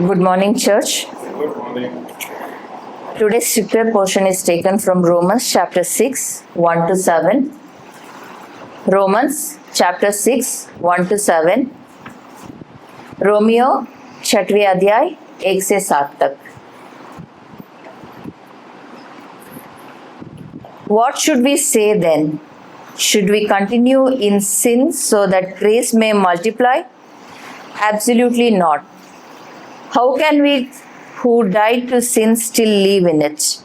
Good morning, church. Good morning. Today's scripture portion is taken from Romans chapter 6, 1 to 7. Romans chapter 6, 1 to 7. Romeo 6वें अध्याय 1 से 7 तक. What should we say then? Should we continue in sin so that grace may multiply? Absolutely not. How can we who died to sin still live in it?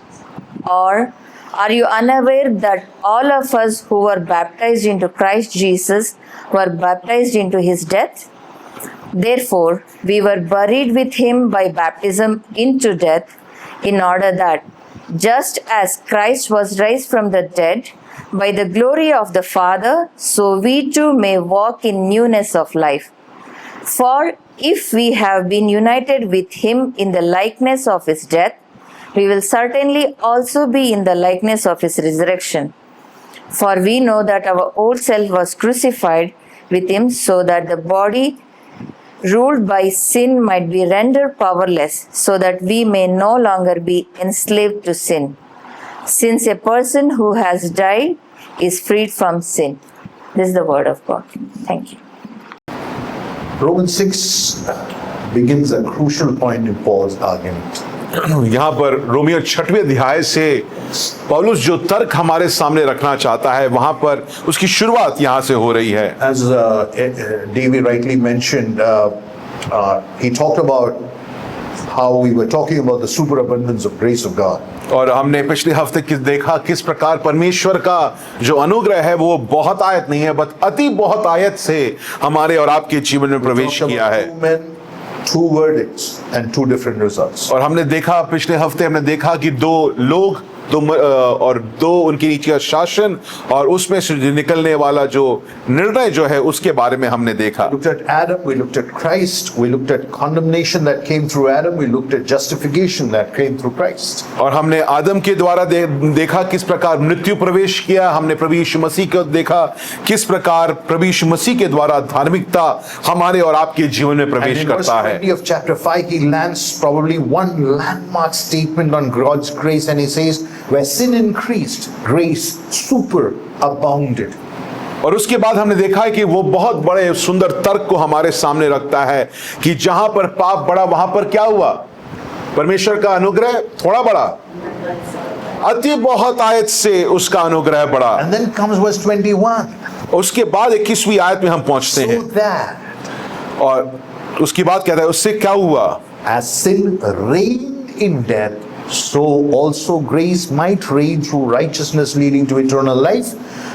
Or are you unaware that all of us who were baptized into Christ Jesus were baptized into his death? Therefore, we were buried with him by baptism into death, in order that, just as Christ was raised from the dead by the glory of the Father, so we too may walk in newness of life. For if we have been united with him in the likeness of his death, we will certainly also be in the likeness of his resurrection. For we know that our old self was crucified with him, so that the body ruled by sin might be rendered powerless, so that we may no longer be enslaved to sin. Since a person who has died is freed from sin. This is the word of God. Thank you. Romans 6 begins a crucial point in Paul's argument. यहाँ पर Romeo 6वें अध्याय से पौलुस जो तर्क हमारे सामने रखना चाहता है वहां पर उसकी शुरुआत यहाँ से हो रही है. As Davey rightly mentioned, he talked about how we were talking about the superabundance of grace of God. और हमने पिछले हफ्ते देखा किस प्रकार परमेश्वर का जो अनुग्रह है वो बहुत आयत नहीं है बस अति बहुत आयत से हमारे और आपके जीवन में प्रवेश किया है. Two verdicts and two different results. और हमने देखा पिछले हफ्ते हमने देखा कि दो लोग दो उनके नीचे का शासन और उसमें से निकलने वाला जो निर्णय जो है उसके बारे में हमने देखा. We looked at Adam, we looked at Christ, we looked at condemnation that came through Adam, we looked at justification that came through Christ. और हमने आदम के द्वारा देखा किस प्रकार मृत्यु प्रवेश किया. हमने प्रभु यीशु मसीह को देखा किस प्रकार प्रभु यीशु मसीह के द्वारा धार्मिकता हमारे और आपके जीवन में प्रवेश करता है. And in verse 20 of chapter 5 he lands probably one landmark statement on God's grace, and he says, where sin increased, grace superabounded. और उसके बाद हमने देखा है कि वो बहुत बड़े सुंदर तर्क को हमारे सामने रखता है कि जहां पर पाप बढ़ा वहां पर क्या हुआ, परमेश्वर का अनुग्रह थोड़ा बढ़ा, अति बहुत आयत से उसका अनुग्रह बढ़ा. And then comes verse 21. उसके बाद 21वीं आयत में हम पहुंचते So हैं that और उसके बाद कहता है उससे क्या हुआ, as sin reigned in death, so also grace might reign through righteousness leading to eternal life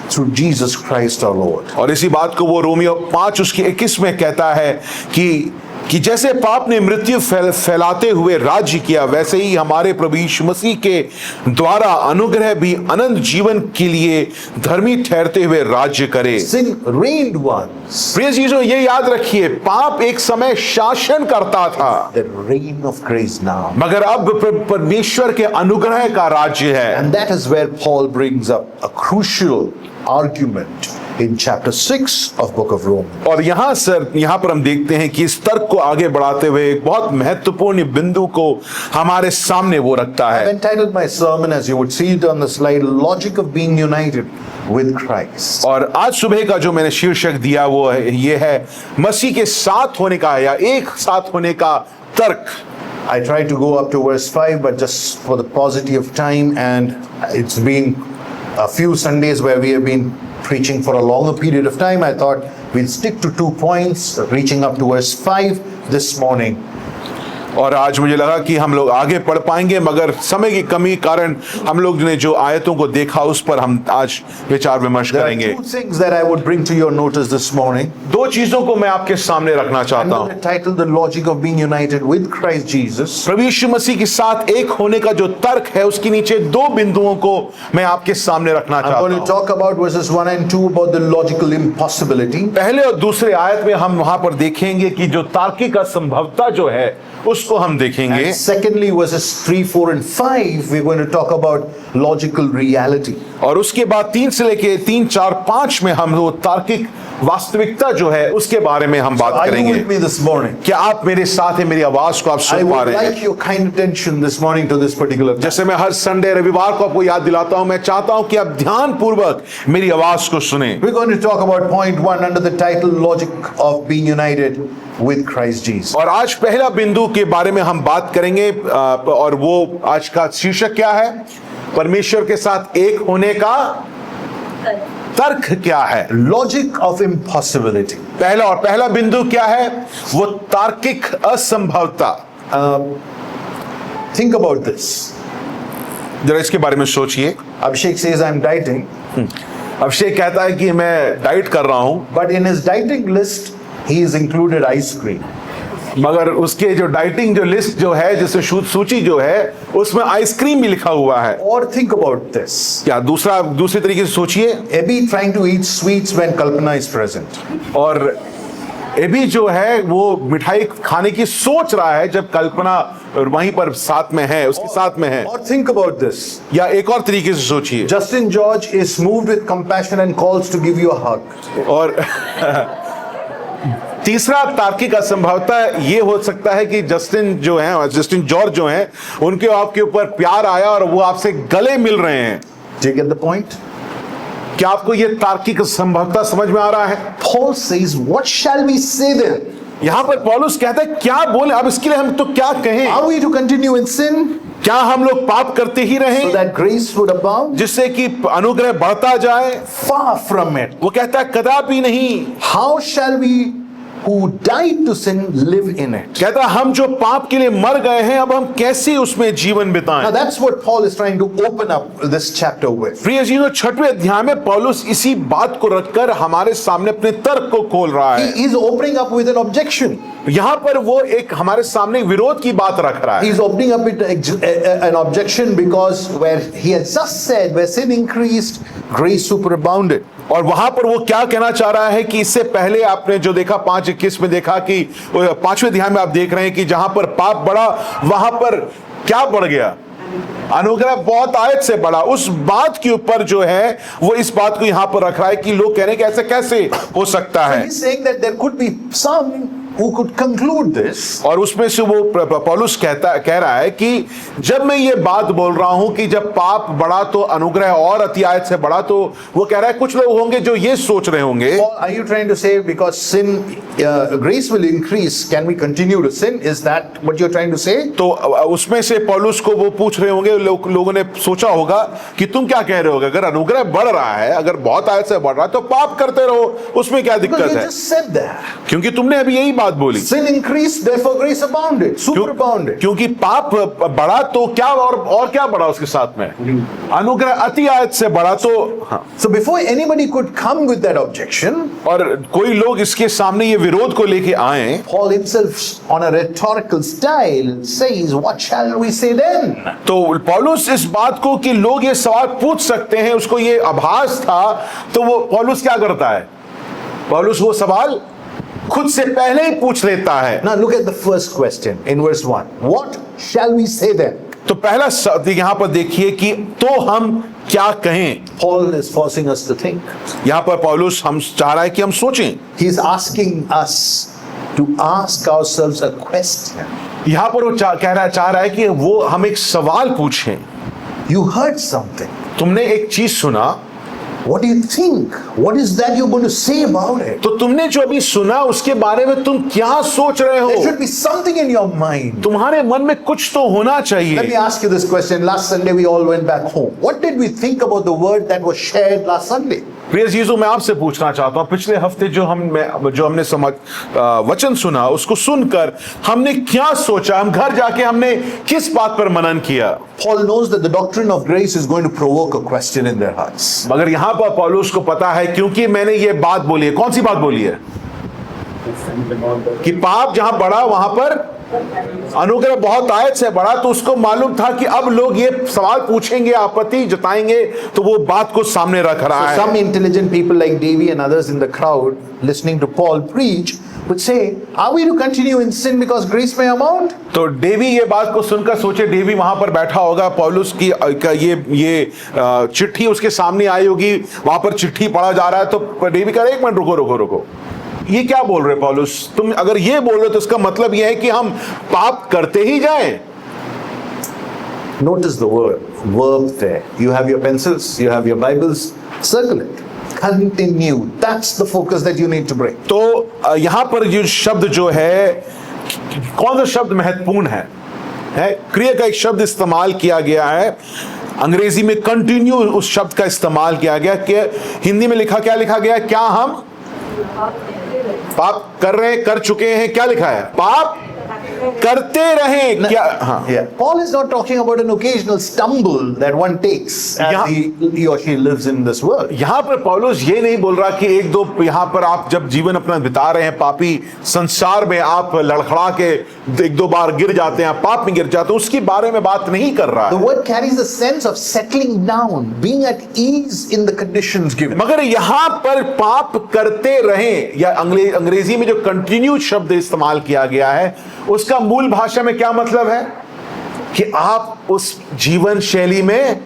through Jesus Christ our Lord. और इसी बात को वो रोमियो 5 उसके 21 में कहता है कि जैसे पाप ने मृत्यु फैलाते हुए राज्य किया, वैसे ही हमारे प्रभु यीशु मसीह के द्वारा अनुग्रह भी अनंत जीवन के लिए धर्मी ठहरते हुए राज्य करे. Sin reigned once. प्रिय चीजों ये याद रखिए, पाप एक समय शासन करता था, The reign of grace now. मगर अब परमेश्वर के अनुग्रह का राज्य है. And that is where Paul brings up a crucial argument in chapter 6 of book of Romans. और यहाँ पर हम देखते हैं कि इस तर्क को आगे बढ़ाते हुए एक बहुत महत्वपूर्ण बिंदु को हमारे सामने वो रखता I've है. entitled my sermon, as you would see it on the slide, Logic of Being United with Christ. और आज suबह का जो मैंने शीर्षक दिया वो ये है मसीह के साथ होने का या एक साथ होने का तर्क. I tried to go up to verse 5, but just for the paucity of time, and it's been a few Sundays where we have been preaching for a longer period of time, I thought we'll stick to 2 points, reaching up to verse 5 this morning. और आज मुझे लगा कि हम लोग आगे पढ़ पाएंगे, मगर समय की कमी कारण हम लोग ने जो आयतों को देखा उस पर हम आज विचार विमर्श There are करेंगे. 2 things that I would bring to your notice this morning. दो चीजों को मैं आपके सामने रखना I'm चाहता going हूँ. to title the logic of being united with Christ Jesus. प्रभु यीशु मसीह के साथ एक होने का जो तर्क है उसके नीचे 2 बिंदुओं को मैं आपके सामने रखना I'm चाहता going to हूँ. talk about verses 1 and 2 about the logical impossibility. पहले और दूसरे आयत में हम वहां पर देखेंगे कि जो तार्किक असंभवता जो है उसको हम देखेंगे. And secondly, verses 3, 4 and 5, we're going to talk about logical reality. और उसके बाद 3 से लेके 3, 4, 5 में हम वो तार्किक वास्तविकता जो है उसके बारे में हम बात Are you करेंगे। with me this morning? क्या आप मेरे साथ हैं? मेरी आवाज को आप I सुन पा would रहे हैं? like your kind attention this morning to this particular text. जैसे मैं हर संडे रविवार को आपको याद दिलाता हूं, मैं चाहता हूं कि आप ध्यान पूर्वक मेरी आवाज को सुने। We're going to talk about point 1 under the title Logic of Being United with Christ Jesus. और आज पहला बिंदु के बारे में हम बात करेंगे और वो आज का शीर्षक क्या है? परमेश्वर के साथ एक होने का तर्क क्या है? Logic of impossibility. पहला बिंदु क्या है? वो तार्किक असंभवता। Think about this. जरा इसके बारे में सोचिए। Abhishek says I'm dieting, अभिषेक कहता है कि मैं डाइट कर रहा हूं, but in his dieting list, he has included ice cream. मगर उसके जो डाइटिंग जो लिस्ट जो है, जिसमें सूची जो है, उसमें आइसक्रीम भी लिखा हुआ है। Or think about this. क्या दूसरे तरीके से सोचिए। Abhi trying to eat sweets when Kalpana is present. और एबी जो है वो मिठाई खाने की सोच रहा है जब कल्पना वहीं पर साथ में है, उसके साथ में है। Or think about this. या एक और तरीके से सोचिए। Justin George is moved with compassion and calls to give you a hug. और तीसरा तार्किक असंभवता ये हो सकता है कि जस्टिन जॉर्ज जो हैं, उनके आपके ऊपर प्यार आया और वो आपसे गले मिल रहे हैं। Do you get the point? क्या आपको ये तार्किक असंभवता समझ में आ रहा है? Paul says, what shall we say then? यहां पर पौलुस कहता है क्या बोले अब इसके लिए हम तो क्या कहें? Are we to continue in sin क्या हम लोग पाप करते ही so रहें that grace would abound? जिससे कि अनुग्रह बढ़ता जाए? Far from it. वो कहता है कदापि नहीं। How shall we who died to sin live in it? कहता है हम जो पाप के लिए मर गए हैं, अब हम कैसे उसमें जीवन बिताएं? Now that's what Paul is trying to open up this chapter with. प्रिय जी, 6वें अध्याय में पौलुस इसी बात को रखकर हमारे सामने अपने तर्क को खोल रहा है। He is opening up with an objection. यहां पर वो एक हमारे सामने विरोध की बात रख रहा है। He is opening up with an objection because where he has just said where sin increased, grace superabounded. और वहां पर वो क्या कहना चाह रहा है कि इससे पहले आपने जो देखा 5:21 में देखा कि 5वें अध्याय में आप देख रहे हैं कि जहां पर पाप बढ़ा वहां पर क्या बढ़ गया? अनुग्रह बहुत आयत से बढ़ा। उस बात के ऊपर जो है वो इस बात को यहां पर रख रहा है कि लोग कह रहे हैं कि ऐसे कैसे हो सकता है। He's saying that there could be some who could conclude this. और उसमें से वो पौलुस कह रहा है कि जब मैं ये बात बोल रहा हूं कि जब पाप बढ़ा तो अनुग्रह और अति आयत से बढ़ा, तो वो कह रहा है कुछ लोग होंगे जो ये सोच रहे होंगे। Or are you trying to say because sin, grace will increase, can we continue to sin? Is that what you're trying to say? तो उसमें से पौलुस को वो पूछ रहे होंगे, लोगों ने सोचा होगा कि तुम क्या कह रहे होगे, अगर अनुग्रह बढ़ रहा है, अगर बहुत आयत से बढ़ रहा है तो पाप करते रहो, उसमें क्या Because दिक्कत you है? just said that. क्योंकि तुमने अभी यही बात बोली। Sin increased, therefore grace abounded, superabounded. क्योंकि पाप बढ़ा तो क्या और क्या बढ़ा उसके साथ में? अनुग्रह अति आयत से बढ़ा तो हाँ। So before anybody could come with that objection, और कोई लोग इसके सामने ये विरोध को लेके आए, Paul himself on a rhetorical style says, what shall we say then? तो पौलुस इस बात को कि लोग ये सवाल पूछ सकते हैं, उसको ये आभास था, तो वो पौलुस क्या करता है? पौलुस वो सवाल खुद से पहले ही पूछ लेता है। Now look at the first question in verse 1. What shall we say then? तो पहला शब्द यहां पर देखिए कि तो हम क्या कहें। Paul is forcing us to think. यहां पर पौलुस हम चाह रहा है कि हम सोचें। He is asking us to ask ourselves a question. यहां पर वो चाह रहा है कि वो हम एक सवाल पूछें। You heard something. तुमने एक चीज सुना, What do you think? What is that you're going to say about it? तो तुमने जो अभी सुना उसके बारे में तुम क्या सोच रहे There हो? should be something in your mind. तुम्हारे मन में कुछ तो होना Let me चाहिए। ask you this question. Last Sunday we all went back home. What did we think about the word that was shared last Sunday? प्रिय जीजू, मैं आपसे पूछना चाहता हूं, पिछले हफ्ते जो हमने वचन सुना, उसको सुनकर हमने क्या सोचा? हम घर जाके हमने किस बात पर मनन किया? Paul knows that the doctrine of grace is going to provoke a question in their hearts. मगर यहां पर पौलुस को पता है, क्योंकि मैंने ये बात बोली है। कौन सी बात बोली है? कि पाप जहां बढ़ा वहां पर अनुग्रह बहुत आयत से बढ़ा, तो उसको मालूम था कि अब लोग ये सवाल पूछेंगे, आपत्ति जताएंगे, तो वो बात को सामने रख रहा है। Some intelligent people like Davy and others in the crowd listening to Paul preach would say, are we to continue in sin because grace may abound? तो डेवी ये बात को सुनकर सोचे, डेवी वहां पर बैठा होगा, पौलुस की ये चिट्ठी उसके सामने आई होगी, वहां पर चिट्ठी पढ़ा जा रहा है, तो डेवी कह रहा है, एक मिनट रुको, ये क्या बोल रहे पौलुस? तुम अगर ये बोल रहे हो तो इसका मतलब ये है कि हम पाप करते ही जाएं। Notice the verb there. You have your pencils, you have your Bibles, circle it. Continue. That's the focus that you need to bring. तो यहां पर जो शब्द जो है, कौन सा शब्द महत्वपूर्ण है? क्रिया का एक शब्द इस्तेमाल किया गया है, अंग्रेजी में कंटिन्यू उस शब्द का इस्तेमाल किया गया। कि हिंदी में क्या लिखा गया? क्या हम पाप कर रहे हैं, कर चुके हैं? क्या लिखा है? पाप करते रहें क्या? हाँ। Yeah. Paul is not talking about an occasional stumble that one takes as he or she lives in this world. यहां पर पौलुस ये नहीं बोल रहा कि एक दो यहां पर आप जब जीवन अपना बिता रहे हैं पापी संसार में, आप लड़खड़ा के एक दो बार गिर जाते हैं, पाप में गिर जाते हैं, उसके बारे में बात नहीं कर रहा The है। word carries a sense of settling down, being at ease in the conditions given. मगर यहां पर पाप करते रहें, या अंग्रेजी में जो कंटिन्यू शब्द इस्तेमाल किया गया है, उसका मूल भाषा में क्या मतलब है? कि आप उस जीवन शैली में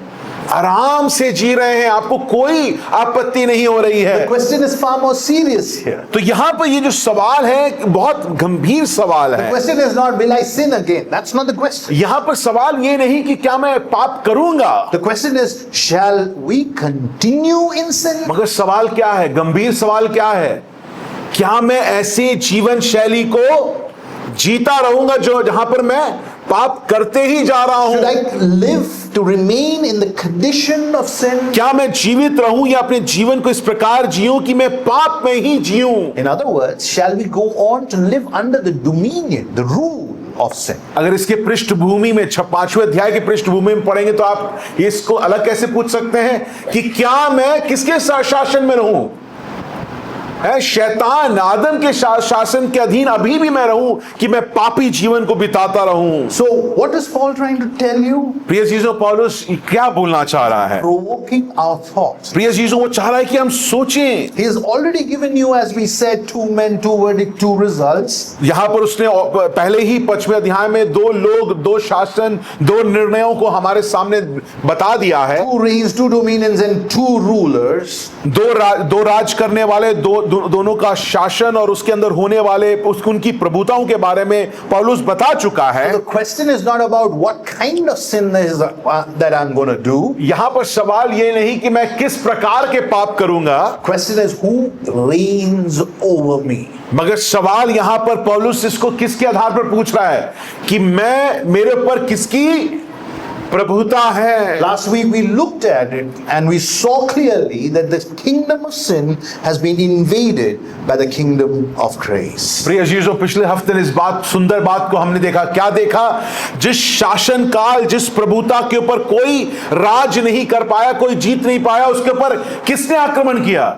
आराम से जी रहे हैं, आपको कोई आपत्ति नहीं हो रही है। The question is far more serious here. तो यहां पर ये जो सवाल है, बहुत गंभीर सवाल The है। question is not, will I sin again? That's not the question. यहां पर सवाल ये नहीं कि क्या मैं पाप करूंगा, The question is, shall we continue in sin? मगर सवाल क्या है? गंभीर सवाल क्या है? क्या मैं ऐसे जीवन शैली को जीता रहूंगा जहां पर मैं पाप करते ही जा रहा हूं? Should I live to remain in the condition of sin? क्या मैं जीवित रहूं या अपने जीवन को इस प्रकार जीऊं कि मैं पाप में ही जीऊं? In other words, shall we go on to live under the dominion, the rule of sin? अगर इसके पृष्ठभूमि में 5वें अध्याय की पृष्ठभूमि में पढ़ेंगे तो आप इसको अलग कैसे पूछ सकते हैं कि क्या मैं किसके शासन में रहूं? है शैतान आदम के शासन के अधीन अभी भी मैं रहूं कि मैं पापी जीवन को बिताता रहूं? So, what is Paul trying to tell you? प्रिय चीजों, पौलुस क्या बोलना चाह रहा है? Provoking our thoughts. प्रिय चीजों, वो चाह रहा है कि हम सोचें। He has already given you, as we said, 2 men, 2 verdict, 2 results. यहां पर उसने पहले ही 5वें अध्याय में 2 लोग, 2 शासन, 2 निर्णयों को हमारे सामने बता दिया है। 2 reigns, 2 dominions and 2 rulers. दो राज करने वाले, दोनों का शासन और उसके अंदर होने वाले उनकी प्रभुताओं के बारे में पौलुस बता चुका है। The question is not about what kind of sin is that I'm going to do. यहां पर सवाल ये नहीं कि मैं किस प्रकार के पाप करूंगा, Question is who reigns over me. मगर सवाल यहां पर पौलुस इसको किसके आधार पर पूछ रहा है कि मेरे ऊपर किसकी प्रभुता है। Last week we looked at it and we saw clearly that the kingdom of sin has been invaded by the kingdom of grace. प्रिय चीजों, पिछले हफ्ते इस सुंदर बात को हमने देखा। क्या देखा? जिस शासन काल, जिस प्रभुता के ऊपर कोई राज नहीं कर पाया, कोई जीत नहीं पाया, उसके ऊपर किसने आक्रमण किया?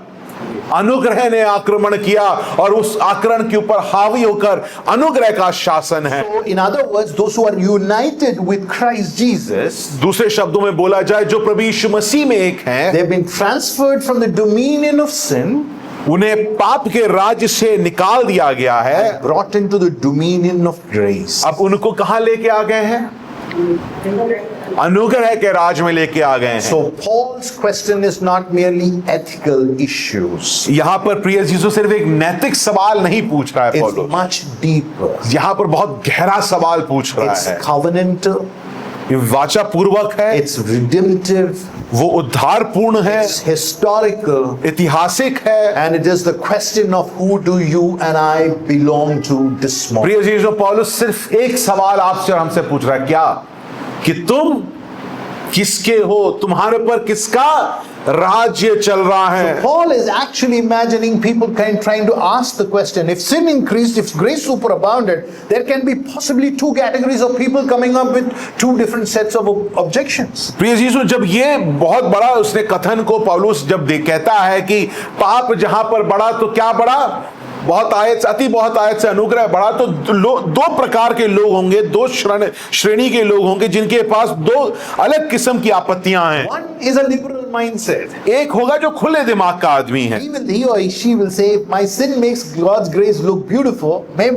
अनुग्रह ने आक्रमण किया, और उस आक्रमण के ऊपर हावी होकर अनुग्रह का शासन है। So, in other words, those who are united with Christ Jesus, दूसरे शब्दों में बोला जाए, जो प्रभु यीशु मसीह में एक हैं, they've been transferred from the dominion of sin, उन्हें पाप के राज्य से निकाल दिया गया है, brought into the dominion of grace. अब उनको कहां लेके आ गए हैं? अनुग्रह के राज में लेके आ गए हैं। So Paul's question is not merely ethical issues. यहां पर प्रिय चीजों सिर्फ एक नैतिक सवाल नहीं पूछ रहा है It's पौलुस, much deeper. यहां पर बहुत गहरा सवाल पूछ रहा It's है। covenantal. ये वाचा पूर्वक है, It's redemptive. वो उद्धार पूर्ण है, It's historical. ऐतिहासिक है। And it is the question of who do you and I belong to this morning. प्रिय चीजों, पौलुस सिर्फ एक सवाल आपसे और हमसे पूछ रहा है, क्या? कि तुम किसके हो? तुम्हारे पर किसका राज्य चल रहा है? Paul is actually imagining people trying to ask the question, if sin increased, if grace superabounded, there can be possibly 2 categories of people coming up with 2 different sets of objections. प्रिय चीजों, जब ये बहुत बड़ा उसने कथन को पौलुस जब कहता है कि पाप जहां पर बढ़ा तो क्या बढ़ा? बहुत आयत से अनुग्रह बढ़ा, तो 2 प्रकार के लोग होंगे, 2 श्रेणी के लोग होंगे जिनके पास 2 अलग किस्म की आपत्तियां हैं। One is a liberal open mindset. एक होगा जो खुले दिमाग का आदमी है, Even he or she will say, my sin makes God's grace look beautiful. May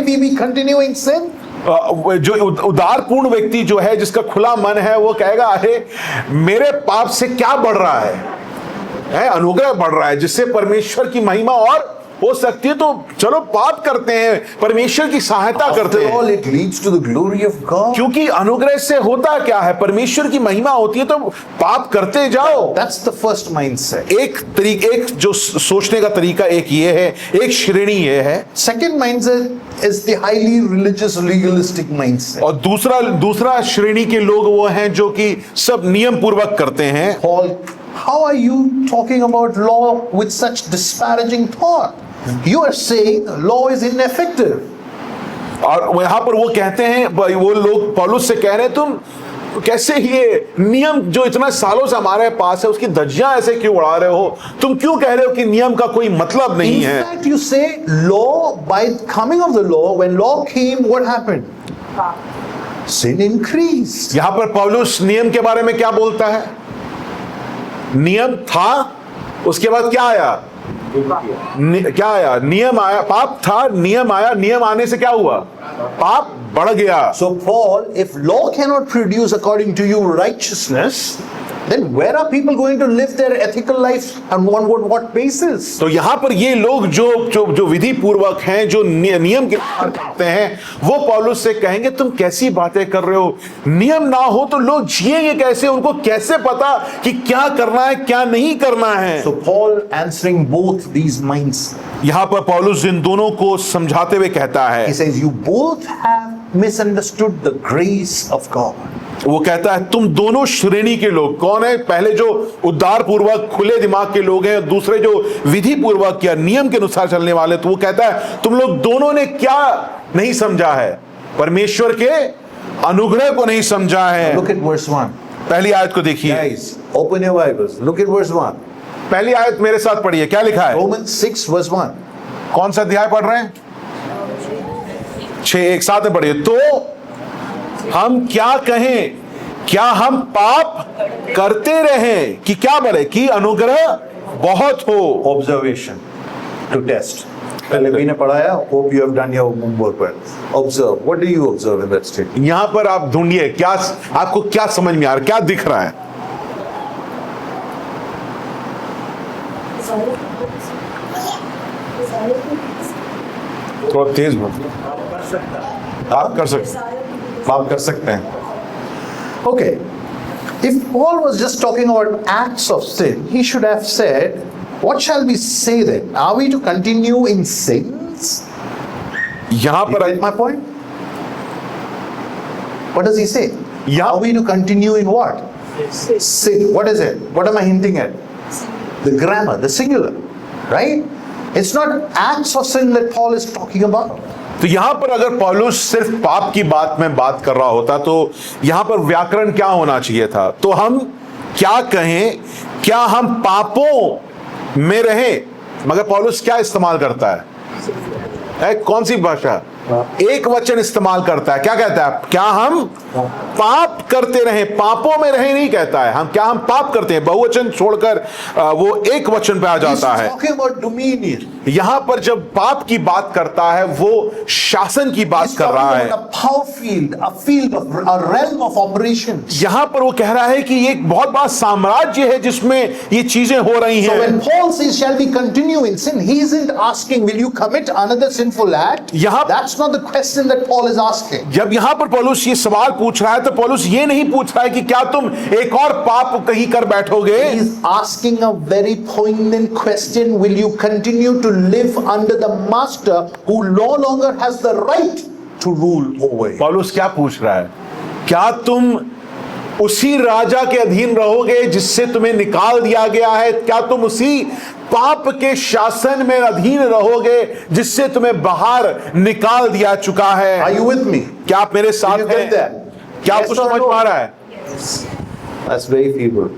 we be continuing sin? जो उदारपूर्ण व्यक्ति जो है, जिसका खुला मन है, वो कहेगा अरे मेरे पाप से क्या बढ़ रहा है, अनुग्रह बढ़ रहा है जिससे परमेश्वर की महिमा और हो सकती है, तो चलो पाप करते हैं, परमेश्वर की सहायता करते After हैं, all, it leads to the glory of God. क्योंकि अनुग्रह से होता क्या है, परमेश्वर की महिमा होती है, तो पाप करते जाओ। That's the first mindset. एक जो सोचने का तरीका एक ये है, एक श्रेणी ये है, Second mindset is the highly religious, legalistic mindset. और दूसरा श्रेणी के लोग वो हैं जो कि सब नियम पूर्वक करते हैं। Paul, how are you talking about law with such disparaging thought? You are saying law is ineffective. और यहाँ पर वो कहते हैं, वो लोग पौलुस से कह रहे हैं, तुम कैसे ये नियम जो इतना सालों से हमारे पास है उसकी धज्जियां ऐसे क्यों उड़ा रहे हो, तुम क्यों कह रहे हो कि नियम का कोई मतलब नहीं In है। fact, you say law, by coming of the law, when law came, what happened? Sin increased. यहाँ पर पौलुस नियम के बारे में क्या बोलता है, नियम था, उसके बाद क्या आया, क्या आया, नियम आया, पाप था, नियम आया, नियम आने से क्या हुआ, पाप बढ़ गया। So Paul, if law cannot produce according to you righteousness, then where are people going to live their ethical life and on what basis? तो यहाँ पर ये लोग जो विधि पूर्वक हैं, जो नियम के पालन करते हैं, वो पौलुस से कहेंगे तुम कैसी बातें कर रहे हो, नियम ना हो तो लोग जिएंगे कैसे, उनको कैसे पता कि क्या करना है क्या नहीं करना है। So Paul answering both these minds. यहाँ पर पौलुस इन दोनों को समझाते हुए कहता है, He says you both have misunderstood the grace of God. वो कहता है तुम दोनों श्रेणी के लोग, कौन है, पहले जो उदार पूर्वक खुले दिमाग के लोग हैं, दूसरे जो विधि पूर्वक या नियम के अनुसार चलने वाले, तो वो कहता है तुम लोग दोनों ने क्या नहीं समझा है, परमेश्वर के अनुग्रह को नहीं समझा है। Look at verse 1. पहली आयत को देखिए, Guys, open your Bibles. Look at verse 1. पहली आयत मेरे साथ पढ़िए, क्या लिखा है, Romans 6 verse 1. कौन सा अध्याय पढ़ रहे हैं, 6, एक साथ में पढ़िए। तो हम क्या कहें, क्या हम पाप करते रहें कि क्या बढ़े, कि अनुग्रह बहुत हो। Observation to test. पहले भी ने पढ़ाया. Hope you have done your homework well. Observe. What do you observe in that statement? यहां पर आप ढूंढिए, क्या आपको क्या समझ में आ रहा, क्या दिख रहा है। थोड़ा तेज बोल, आप कर सकते हैं। Okay. If Paul was just talking about acts of sin, he should have said, what shall we say then? Are we to continue in sins? यहां You पर get my point? What does he say? Yeah. Are we to continue in what? Sin. What is it? What am I hinting at? The grammar, the singular, right? It's not acts of sin that Paul is talking about. तो यहां पर अगर पौलुस सिर्फ पाप की बात में बात कर रहा होता तो यहां पर व्याकरण क्या होना चाहिए था, तो हम क्या कहें, क्या हम पापों में रहें, मगर पौलुस क्या इस्तेमाल करता है, कौन सी भाषा, एक वचन इस्तेमाल करता है, क्या कहता है, क्या हम पाप करते रहें, पापों में रहें नहीं कहता है, क्या हम पाप करते हैं, बहुवचन छोड़कर वो एक वचन पे आ He's जाता है। talking about dominion. यहां पर जब पाप की बात करता है वो शासन की बात He's कर talking रहा है। about a power field, a realm of operations. यहां पर वो कह रहा है कि ये एक बहुत बड़ा साम्राज्य है जिसमें ये चीजें हो रही So हैं। when Paul says, shall we continue in sin? He isn't asking, will you commit another sinful act? यहाँ- That's not the question that Paul is asking. जब यहां पर पौलुस ये सवाल पूछ रहा है तो पौलुस ये नहीं पूछ रहा है कि क्या तुम एक और पाप कहीं कर बैठोगे, He's asking a very poignant question. Will you continue to live under the master who no longer has the right to rule over you? पौलुस क्या पूछ रहा है, क्या तुम उसी राजा के अधीन रहोगे जिससे तुम्हें निकाल दिया गया है, क्या तुम उसी पाप के शासन में अधीन रहोगे जिससे तुम्हें बाहर निकाल दिया चुका है। Are you with me? क्या आप मेरे साथ Did you हैं, get that? क्या Yes आपको or समझ no? में आ रहा है। That's very feeble.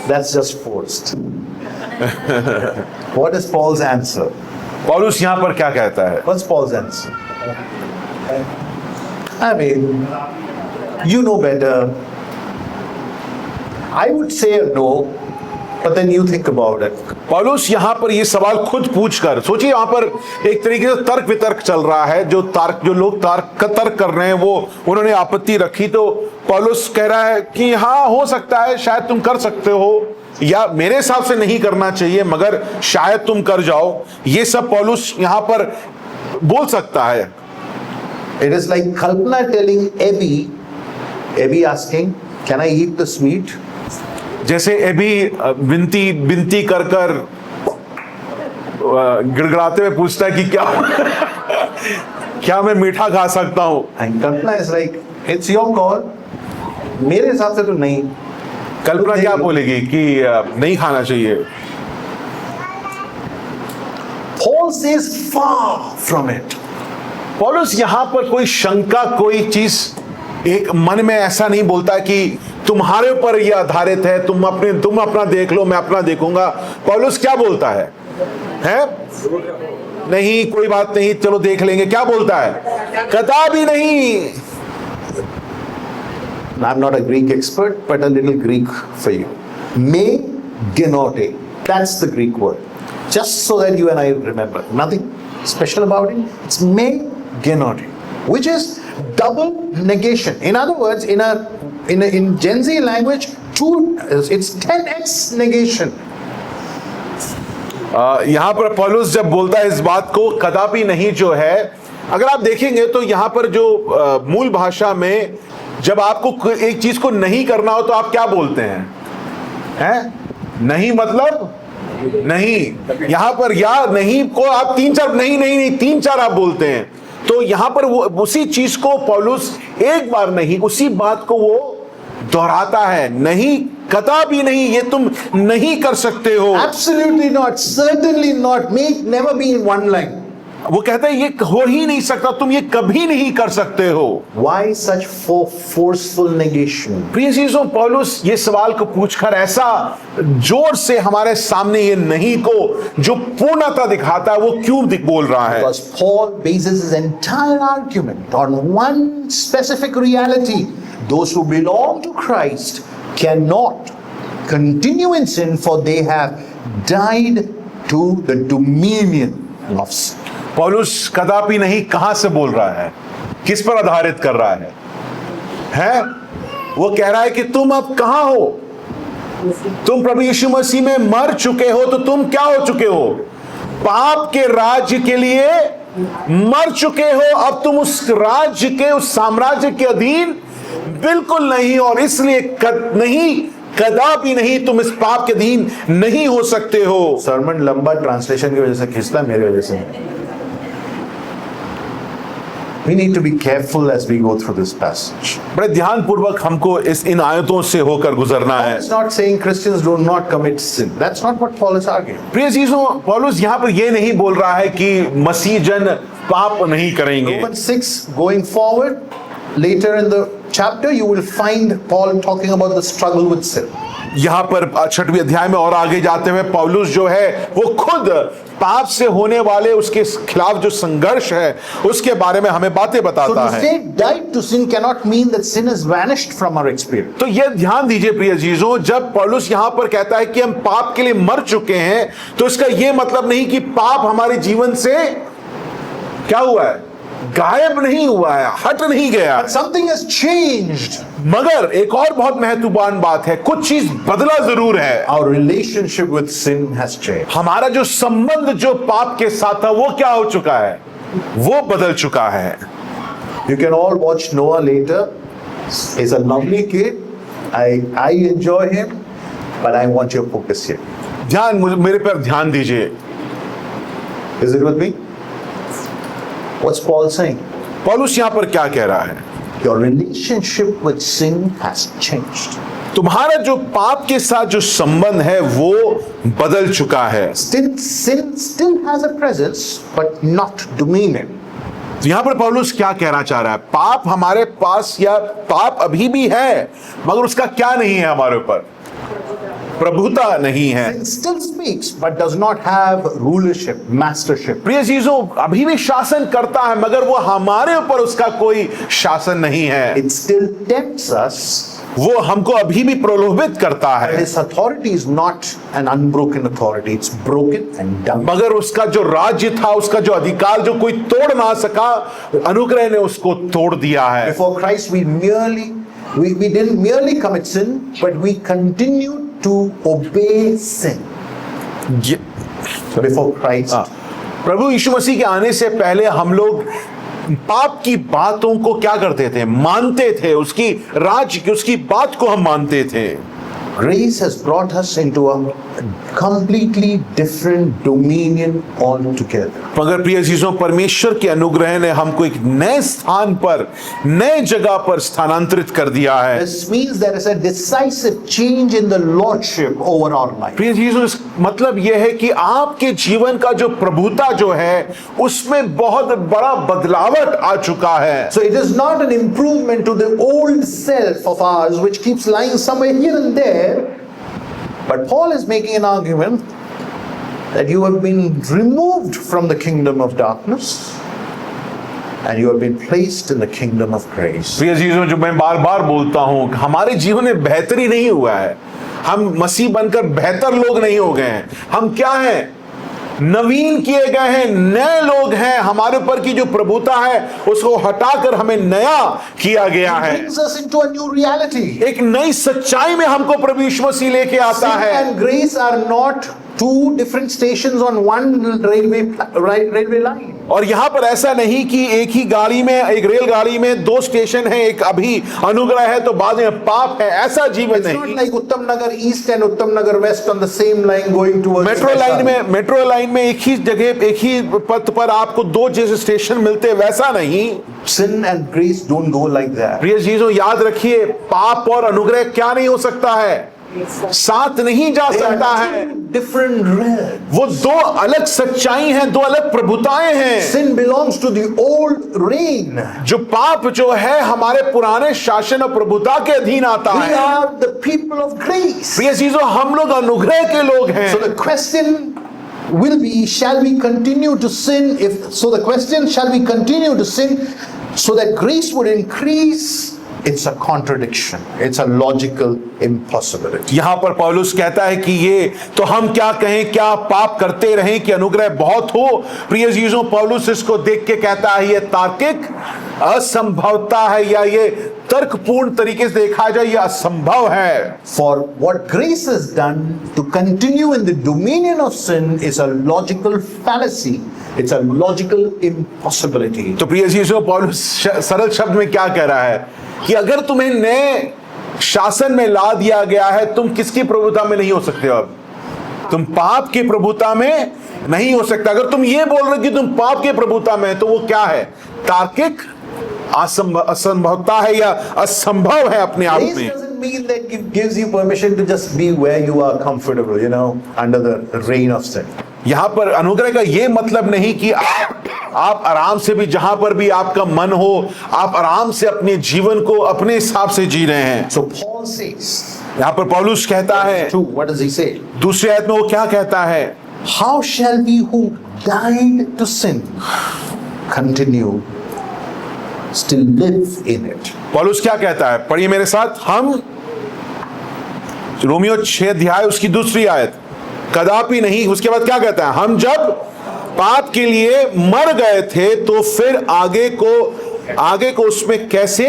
That's just forced. What is Paul's answer? पौलुस यहां पर क्या कहता है, What's Paul's answer? I mean, you know better. I would say no, but then you think about it. पौलुस यहां पर ये सवाल खुद पूछकर, सोचिए वहां पर एक तरीके से तर्क वितर्क चल रहा है, जो लोग तर्क कर रहे हैं वो उन्होंने आपत्ति रखी, तो पौलुस कह रहा है कि हाँ हो सकता है, शायद तुम कर सकते हो, या मेरे हिसाब से नहीं करना चाहिए मगर शायद तुम कर जाओ। ये सब पौलुस यहां पर बोल सकता है। It is like Kalpana telling Abby asking, "Can I eat this meat?" जैसे अभी विनती कर गिड़गिड़ाते हुए पूछता है कि क्या मैं मीठा खा सकता हूं? And Kalpana is like, "It's your call." मेरे हिसाब से तो नहीं। कल्पना क्या बोलेगी कि नहीं खाना चाहिए? Paul says far from it. पौलुस यहां पर कोई शंका, कोई चीज एक मन में ऐसा नहीं बोलता कि तुम्हारे ऊपर यह आधारित है, तुम अपना देख लो, मैं अपना देखूंगा। पौलुस क्या बोलता है? नहीं, कोई बात नहीं, चलो देख लेंगे। क्या बोलता है? कदापि नहीं। I'm not a Greek expert, but a little Greek for you. Me genote. That's the Greek word. Just so that you and I remember. Nothing special about it. It's me genote, which is double negation. In other words, in Gen Z language, it's 10x negation. यहां पर पौलुस जब बोलता है इस बात को, कदापि नहीं जो है, अगर आप देखेंगे तो यहां पर जो मूल भाषा में जब आपको एक चीज को नहीं करना हो तो आप क्या बोलते हैं? नहीं मतलब नहीं। यहां पर या नहीं को आप तीन चार आप बोलते हैं। तो यहां पर वो उसी चीज को पौलुस एक बार नहीं, उसी बात को वो दोहराता है। नहीं, कदापि नहीं, ये तुम नहीं कर सकते हो। Absolutely not. Certainly not. May it never be in one line. वो कहता है ये हो ही नहीं सकता, तुम ये कभी नहीं कर सकते हो। Why such forceful negation? प्रिय चीजों, पौलुस ये सवाल को पूछकर ऐसा जोर से हमारे सामने ये नहीं को जो पूर्णता दिखाता है वो क्यों बोल रहा है? Because Paul bases his entire argument on one specific reality. Those who belong to Christ cannot continue in sin, for they have died to the dominion of sin. पौलुस कदापि नहीं कहां से बोल रहा है? किस पर आधारित कर रहा है? वो कह रहा है कि तुम अब कहां हो? तुम प्रभु यीशु मसीह में मर चुके हो, तो तुम क्या हो चुके हो? पाप के राज्य के लिए मर चुके हो। अब तुम उस राज्य के, उस साम्राज्य के अधीन बिल्कुल नहीं, और इसलिए कदापि नहीं तुम इस पाप के अधीन नहीं हो सकते हो। सर्मन लंबा ट्रांसलेशन की वजह से खिंचता, मेरी वजह से। We need to be careful as we go through this passage. बड़े ध्यानपूर्वक हमको इन आयतों से होकर गुजरना है। It's not saying Christians do not commit sin. That's not what Paul is arguing. प्रिय चीजों, पौलुस यहाँ पर ये नहीं बोल रहा है कि मसीह जन पाप नहीं करेंगे। Romans 6, going forward, later in the chapter, you will find Paul talking about the struggle with sin. यहाँ पर 6वें अध्याय में और आगे जाते हुए पौलुस जो है वो खुद पाप से होने वाले उसके खिलाफ जो संघर्ष है उसके बारे में हमें बातें बताता So to है। say died to sin cannot mean that sin has vanished from our experience. तो ये ध्यान दीजिए प्रिय चीजों, जब पौलुस यहाँ पर कहता है कि हम पाप के लिए मर चुके हैं, तो इसका ये मतलब नहीं कि पाप हमारे जीवन से क्या हुआ है? गायब नहीं हुआ है, हट नहीं गया। But something has changed. मगर एक और बहुत महत्वपूर्ण बात है, कुछ चीज बदला जरूर है। Our relationship with sin has changed. हमारा जो संबंध जो पाप के साथ था वो क्या हो चुका है? वो बदल चुका है। You can all watch Noah later. He's a lovely kid. I enjoy him, but I want your focus here. मेरे पर ध्यान दीजिए। Is it with me? What's Paul saying? पौलुस यहाँ पर क्या कह रहा है? Your relationship with sin has changed. तुम्हारा जो पाप के साथ जो संबंध है वो बदल चुका है। Sin still has a presence, but not dominion. यहाँ पर पौलुस क्या कहना चाह रहा है? पाप हमारे पास, या पाप अभी भी है, मगर उसका क्या नहीं है हमारे ऊपर? प्रभुता नहीं है। Sin still speaks, but does not have rulership, mastership. प्रिय चीजों, अभी भी शासन करता है, मगर वो हमारे ऊपर उसका कोई शासन नहीं है। It still tempts us, वो हमको अभी भी प्रलोभित करता है, His authority is not an unbroken authority, it's broken and done. मगर उसका जो राज्य था, उसका जो अधिकार जो कोई तोड़ ना सका, अनुग्रह ने उसको तोड़ दिया है। Before Christ, we didn't merely commit sin, but we continued to obey sin. Before Christ, प्रभु यीशु मसीह के आने से पहले हम लोग पाप की बातों को क्या करते थे? मानते थे, उसकी राज्य की, उसकी बात को हम मानते थे। grace has brought us into a completely different dominion altogether. मगर प्रिय चीजों, परमेश्वर के अनुग्रह ने हमको एक नए स्थान पर, नए जगह पर स्थानांतरित कर दिया है। This means there is a decisive change in the lordship over our life. प्रिय चीजों, मतलब यह है कि आपके जीवन का जो प्रभुता जो है, उसमें बहुत बड़ा बदलावट आ चुका है। So it is not an improvement to the old self of ours which keeps lying somewhere here and there. But Paul is making an argument that you have been removed from the kingdom of darkness and you have been placed in the kingdom of grace. प्रिय चीजों, जो मैं बार बार बोलता हूं, हमारे जीवन में बेहतरी नहीं हुआ है। हम मसीह बनकर बेहतर लोग नहीं हो गए हैं। हम क्या हैं? नवीन किए गए हैं, नए लोग हैं। हमारे ऊपर की जो प्रभुता है, उसको हटाकर हमें नया किया गया है। Brings us into a new reality. एक नई सच्चाई में हमको प्रभु यीशु मसीह लेके आता Sin है। and grace are not two different stations on one railway line. और यहाँ पर ऐसा नहीं कि एक ही गाड़ी में, एक रेलगाड़ी में दो स्टेशन है, एक अभी अनुग्रह है तो बाद में पाप है। ऐसा जीवन It's not नहीं। like Uttam Nagar East and Uttam Nagar West on the same line going towards metro line में एक ही जगह, एक ही पथ पर आपको दो जैसे स्टेशन मिलते हैं, वैसा नहीं। Sin and grace don't go like that. प्रिय चीजों, याद रखिए, पाप और अनुग्रह क्या नहीं हो सकता है? साथ नहीं जा They सकता are है। two different realms. वो दो अलग सच्चाई हैं, दो अलग प्रभुताएं हैं। Sin belongs to the old reign. जो पाप जो है हमारे पुराने शासन और प्रभुता के अधीन आता We है। are the people of grace. प्रिय चीजों, हम लोग अनुग्रह के लोग हैं। So the question will be, shall we continue to sin? So the question, shall we continue to sin so that grace would increase? It's a contradiction. It's a logical impossibility. यहां पर पौलुस कहता है कि ये तो हम क्या कहें, क्या पाप करते रहें कि अनुग्रह बहुत हो? प्रिय चीजों, पौलुस इसको देख के कहता है ये तार्किक असंभवता है, या ये तर्कपूर्ण तरीके से देखा जाए ये असंभव है। For what grace has done to continue in the dominion of sin is a logical fallacy. It's a logical impossibility. तो प्रिय चीजों, पौलुस सरल शब्द में क्या कह रहा है कि अगर तुम्हें नए शासन में ला दिया गया है, तुम किसकी प्रभुता में नहीं हो सकते हो? अब तुम पाप की प्रभुता में नहीं हो सकता। अगर तुम ये बोल रहे हो कि तुम पाप के प्रभुता में, तो वो क्या है? तार्किक असंभवता है या असंभव है अपने आप Grace में। doesn't mean that it gives you permission to just be where you are comfortable, under the reign of sin. यहां पर अनुग्रह का यह मतलब नहीं कि आप आराम से भी, जहां पर भी आपका मन हो, आप आराम से अपने जीवन को अपने हिसाब से जी रहे हैं। So Paul says, यहां पर पौलुस कहता है, what does he say? दूसरे आयत में वो क्या कहता है? How shall we who died to sin continue, still live in it? पौलुस क्या कहता है? पढ़िए मेरे साथ। हम रोमियो 6 अध्याय उसकी दूसरी आयत, कदापि नहीं। उसके बाद क्या कहता है? हम जब पाप के लिए मर गए थे तो फिर आगे को उसमें कैसे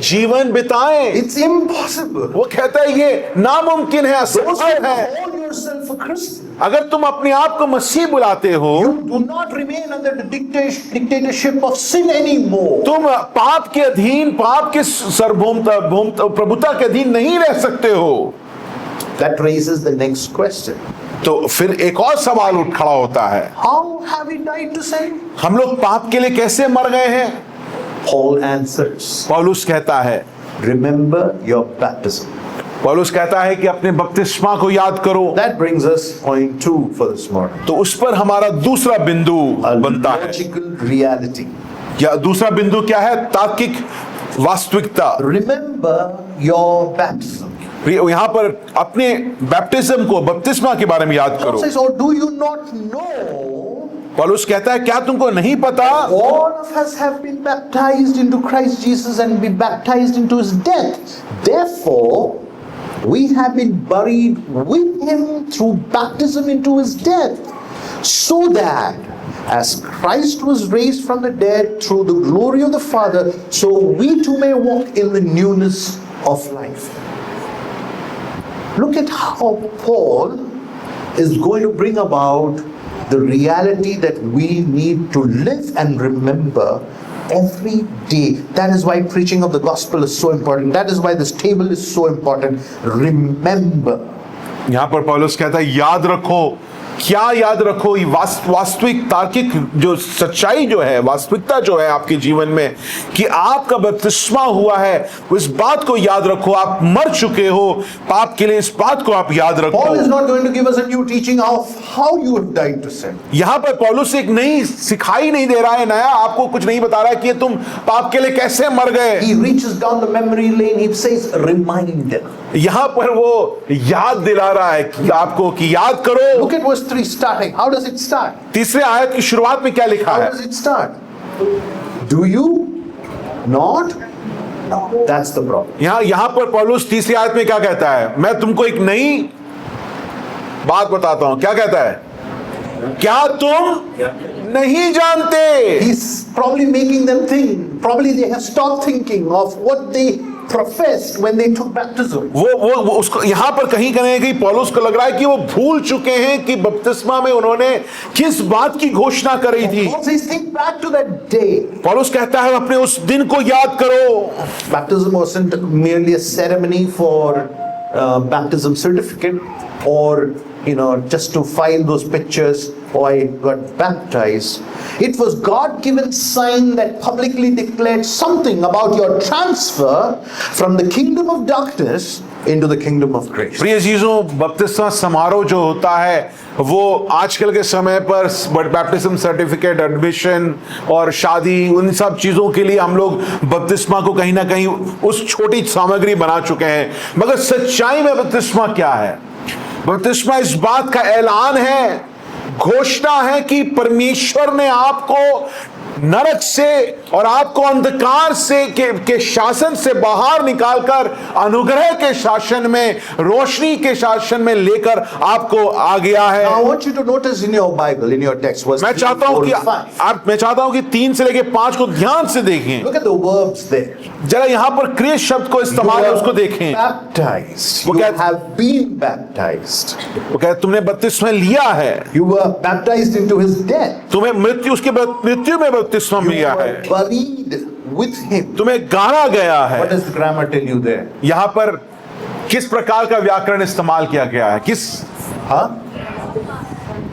जीवन बिताएं? It's impossible. वो कहता है ये नामुमकिन है, असंभव है। Call yourself a Christian. अगर तुम अपने आप को मसीह बुलाते हो, You do not remain under the dictatorship of sin anymore. तुम पाप के अधीन, पाप के प्रभुता के अधीन नहीं रह सकते हो। That raises the next question. तो फिर एक और सवाल उठ खड़ा होता है, How have we died to sin? हम लोग पाप के लिए कैसे मर गए हैं? Paul answers, पौलुस कहता है, remember your baptism. पौलुस कहता है कि अपने बपतिस्मा को याद करो। That brings us point 2 for this morning. तो उस पर हमारा दूसरा बिंदु A बनता है। logical reality. या दूसरा बिंदु क्या है? तार्किक वास्तविकता। Remember your baptism. यहाँ पर अपने बैप्टिज्म को, बपतिस्मा के बारे में याद Paul करो। says, oh, do you not know पौलुस कहता है क्या तुमको नहीं पता all of us have been baptized into Christ Jesus and be baptized into his death. Therefore, we have been buried with him through baptism into his death, so that as Christ was raised from the dead through the glory of the Father, so we too may walk in the newness of life. Look at how Paul is going to bring about the reality that we need to live and remember every day. That is why preaching of the gospel is so important. That is why this table is so important. Remember. यहां पर पौलुस कहता है याद रखो। क्या याद रखो? ये वास्तविक तार्किक जो सच्चाई जो है, वास्तविकता जो है आपके जीवन में कि आपका बपतिस्मा हुआ है, उस बात को याद रखो। आप मर चुके हो पाप के लिए, इस बात को आप याद रखो। Paul is not going to give us a new teaching of how you have died to sin. यहां पर पौलुस एक नई सिखाई नहीं दे रहा है, नया आपको कुछ नहीं बता रहा है कि तुम पाप के लिए कैसे मर गए। He reaches down the memory lane. He says, remind. यहां पर वो याद दिला रहा है कि आपको कि याद करो। Look at verse 3 starting. How does it start? तीसरे आयत की शुरुआत में क्या लिखा How है? does it start? Do you not? No. That's the problem. यहां पर पौलुस तीसरी आयत में क्या कहता है? मैं तुमको एक नई बात बताता हूं। क्या कहता है? क्या तुम नहीं जानते? He's probably making them think. Probably they have stopped thinking of what they professed when they took baptism. वो उसको यहां पर कहीं कहीं पौलुस को लग रहा है कि वो भूल चुके हैं कि बपतिस्मा में उन्होंने किस बात की घोषणा करी थी। Paul says, think back to that day. पौलुस कहता है अपने उस दिन को याद करो। Baptism wasn't merely a ceremony for baptism certificate or just to file those pictures. Oh, I got baptized. It was God-given sign that publicly declared something about your transfer from the kingdom of darkness into the kingdom of grace. प्रिय जीजों, बपतिस्मा समारोह जो होता है वो आजकल के समय पर बैप्टिज्म सर्टिफिकेट, एडमिशन और शादी, उन सब चीजों के लिए हम लोग बपतिस्मा को कहीं ना कहीं उस छोटी सामग्री बना चुके हैं। मगर सच्चाई में बपतिस्मा क्या है? बपतिस्मा इस बात का ऐलान है, घोषणा है कि परमेश्वर ने आपको नरक से और आपको अंधकार से के शासन से बाहर निकालकर अनुग्रह के शासन में, रोशनी के शासन में लेकर आपको आ गया है। Now I want you to notice in your Bible, in your text, verse 3, 4, and 5. मैं चाहता हूं कि 3 से लेके 5 को ध्यान से देखें। Look at the verbs there. जरा यहां पर क्रिया शब्द को इस्तेमाल है, उसको देखें। Baptized. वो You कहते- have been baptized. वो कहते तुमने बपतिस्मा लिया है, You were baptized into his death. तुम्हें उसके मृत्यु में बपतिस्मा You लिया है, were buried with him. तुम्हें गाड़ा गया है। What does the grammar tell you there? यहां पर किस प्रकार का व्याकरण इस्तेमाल किया गया है? किस Huh?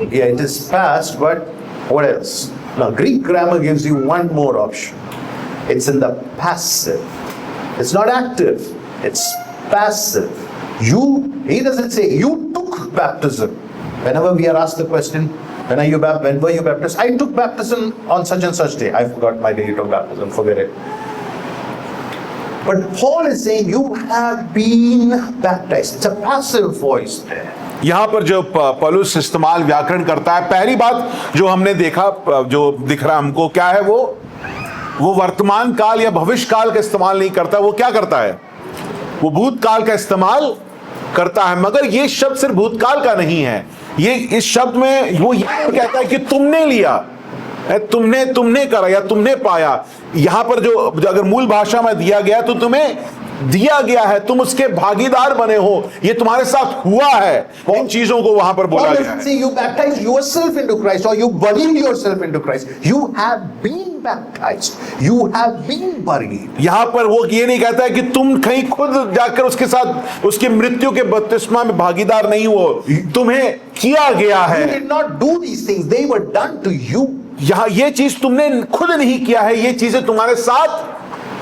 Yeah, it is past, but what else? Now, Greek grammar gives you one more option. It's in the passive. It's not active. It's passive. He doesn't say you took baptism. Whenever we are asked the question, when were you baptized? I took baptism on such and such day. I forgot my date of baptism. Forget it. But Paul is saying you have been baptized. It's a passive voice there. यहां पर जो पौलुस इस्तेमाल व्याकरण करता है, पहली बात जो हमने देखा, जो दिख रहा हमको क्या है, वो वर्तमान काल या भविष्य काल का इस्तेमाल नहीं करता। वो क्या करता है? वो भूतकाल का इस्तेमाल करता है। मगर ये शब्द सिर्फ भूतकाल का नहीं है। ये इस शब्द में वो ये कहता है कि तुमने लिया, तुमने करा या तुमने पाया। यहां पर जो अगर मूल भाषा में दिया गया तो तुम्हें दिया गया है, तुम उसके भागीदार बने हो, ये तुम्हारे साथ हुआ है। इन चीजों को वहां पर बोला Paul गया doesn't है। say you baptize yourself into Christ or you buried yourself into Christ. You have been baptized. You have been buried. यहां पर वो ये नहीं कहता है कि तुम कहीं खुद जाकर उसके साथ उसकी मृत्यु के बपतिस्मा में भागीदार नहीं हो, तुम्हें किया गया You है। did not do these things. They were done to you. यहां ये चीज तुमने खुद नहीं किया है, ये चीजें तुम्हारे साथ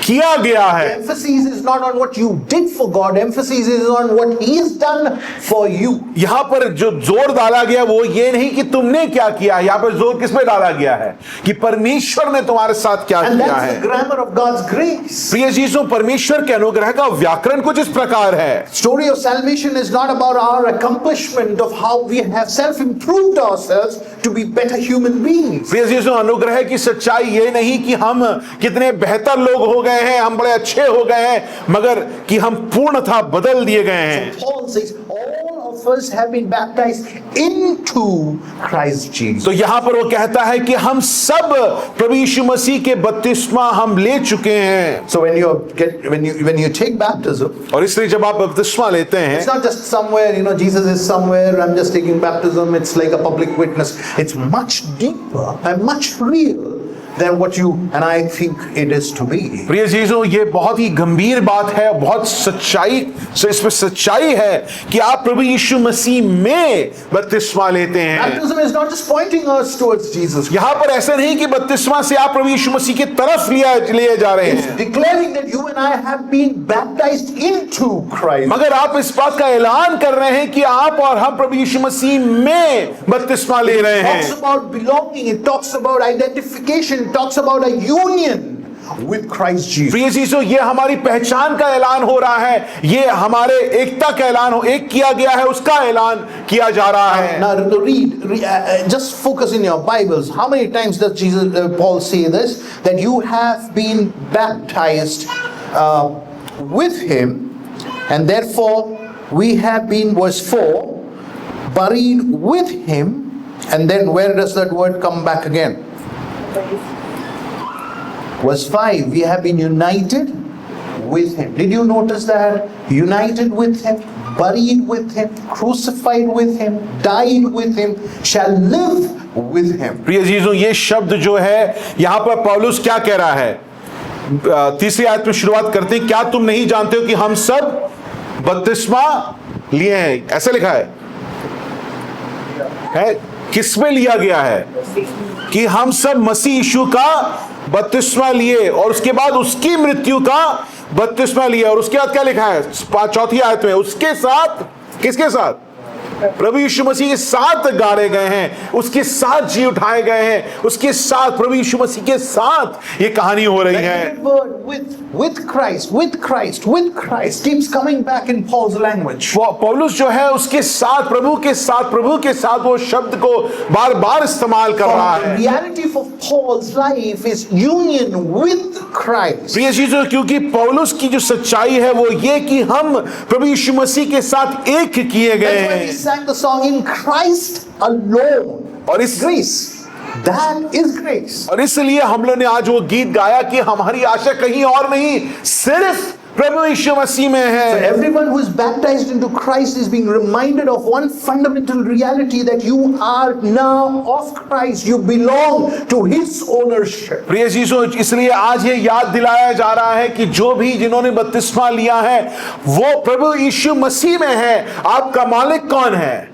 किया गया है। Emphasis is not on what you did for God, emphasis is on what He has done for you. यहां पर जो जोर डाला गया वो ये नहीं कि तुमने क्या किया है, यहां पर जोर किस पे डाला गया है कि परमेश्वर ने तुम्हारे साथ क्या And किया that's the है। grammar of God's grace. प्रिय चीजों, परमेश्वर के अनुग्रह का व्याकरण कुछ इस प्रकार है। Story of salvation is not about our accomplishment of how we have self-improved ourselves to be better human beings. प्रिय चीजों, अनुग्रह की सच्चाई ये नहीं कि हम कितने बेहतर लोग हो गए हैं, हम बड़े अच्छे हो गए हैं, मगर कि हम पूर्णतः बदल दिए गए हैं। Paul says all of us have been baptized into Christ Jesus. तो यहां पर वो कहता है कि हम सब प्रभु यीशु मसीह के बपतिस्मा हम ले चुके हैं। So when you take baptism, और इसलिए जब आप बपतिस्मा लेते हैं, it's not just somewhere, Jesus is somewhere, I'm just taking baptism, it's like a public witness. It's much deeper and much real than what you and I think it is to be. प्रिय चीजों, ये बहुत ही गंभीर बात है, बहुत सच्चाई से इसमें सच्चाई है कि आप प्रभु यीशु मसीह में बपतिस्मा लेते हैं। Baptism is not just pointing us towards Jesus. यहाँ पर ऐसा नहीं कि बपतिस्मा से आप प्रभु यीशु मसीह की तरफ लिए जा रहे It's हैं, declaring that you and I have been baptized into Christ. मगर आप इस बात का ऐलान कर रहे हैं कि आप और हम प्रभु यीशु मसीह में बपतिस्मा ले रहे It talks हैं। about belonging, it talks about identification, it talks about a union with Christ Jesus. प्रिय चीजों, ये हमारी पहचान का ऐलान हो रहा है, ये हमारे एकता का ऐलान एक किया गया है, उसका ऐलान किया जा रहा है। Now just focus in your Bibles. How many times does Paul say this? That you have been baptized with Him, and therefore we have been, verse 4, buried with Him. And then where does that word come back again? Verse 5, we have been united with Him. Did you notice that? United with Him, buried with Him, crucified with Him, died with Him, shall live with Him. प्रिय चीजों, ये शब्द जो है यहाँ पर पौलुस क्या कह रहा है? तीसरी आयत में शुरुआत करते हैं, क्या तुम नहीं जानते हो कि हम सब बपतिस्मा लिए हैं? ऐसे लिखा है किस में लिया गया है? कि हम सब मसीह यीशु का बपतिस्मा लिए और उसके बाद उसकी मृत्यु का बपतिस्मा लिया। और उसके बाद क्या लिखा है चौथी आयत में? उसके साथ, किसके साथ? प्रभु यीशु मसीह के साथ गाड़े गए हैं, उसके साथ जी उठाए गए हैं, उसके साथ प्रभु यीशु मसीह के साथ ये कहानी हो रही है। With Christ keeps coming back in Paul's language. पौलुस जो है उसके साथ, प्रभु के साथ वो शब्द को बार बार इस्तेमाल कर रहा है। The reality of Paul's life is union with Christ. प्रिय चीजों, क्योंकि पौलुस की जो सच्चाई है वो ये कि हम प्रभु यीशु मसीह के साथ एक किए गए That's why we हैं। sang the song in Christ alone. और इस Grace. That is grace. और इसलिए हम लोग ने आज वो गीत गाया कि हमारी आशा कहीं और नहीं, सिर्फ प्रभु यीशु मसीह में So है। everyone who is baptized into Christ is being reminded of one fundamental reality, that you are now of Christ. You belong to His ownership. प्रिय चीजों, इसलिए आज ये याद दिलाया जा रहा है कि जो भी जिन्होंने बपतिस्मा लिया है वो प्रभु यीशु मसीह में है। आपका मालिक कौन है?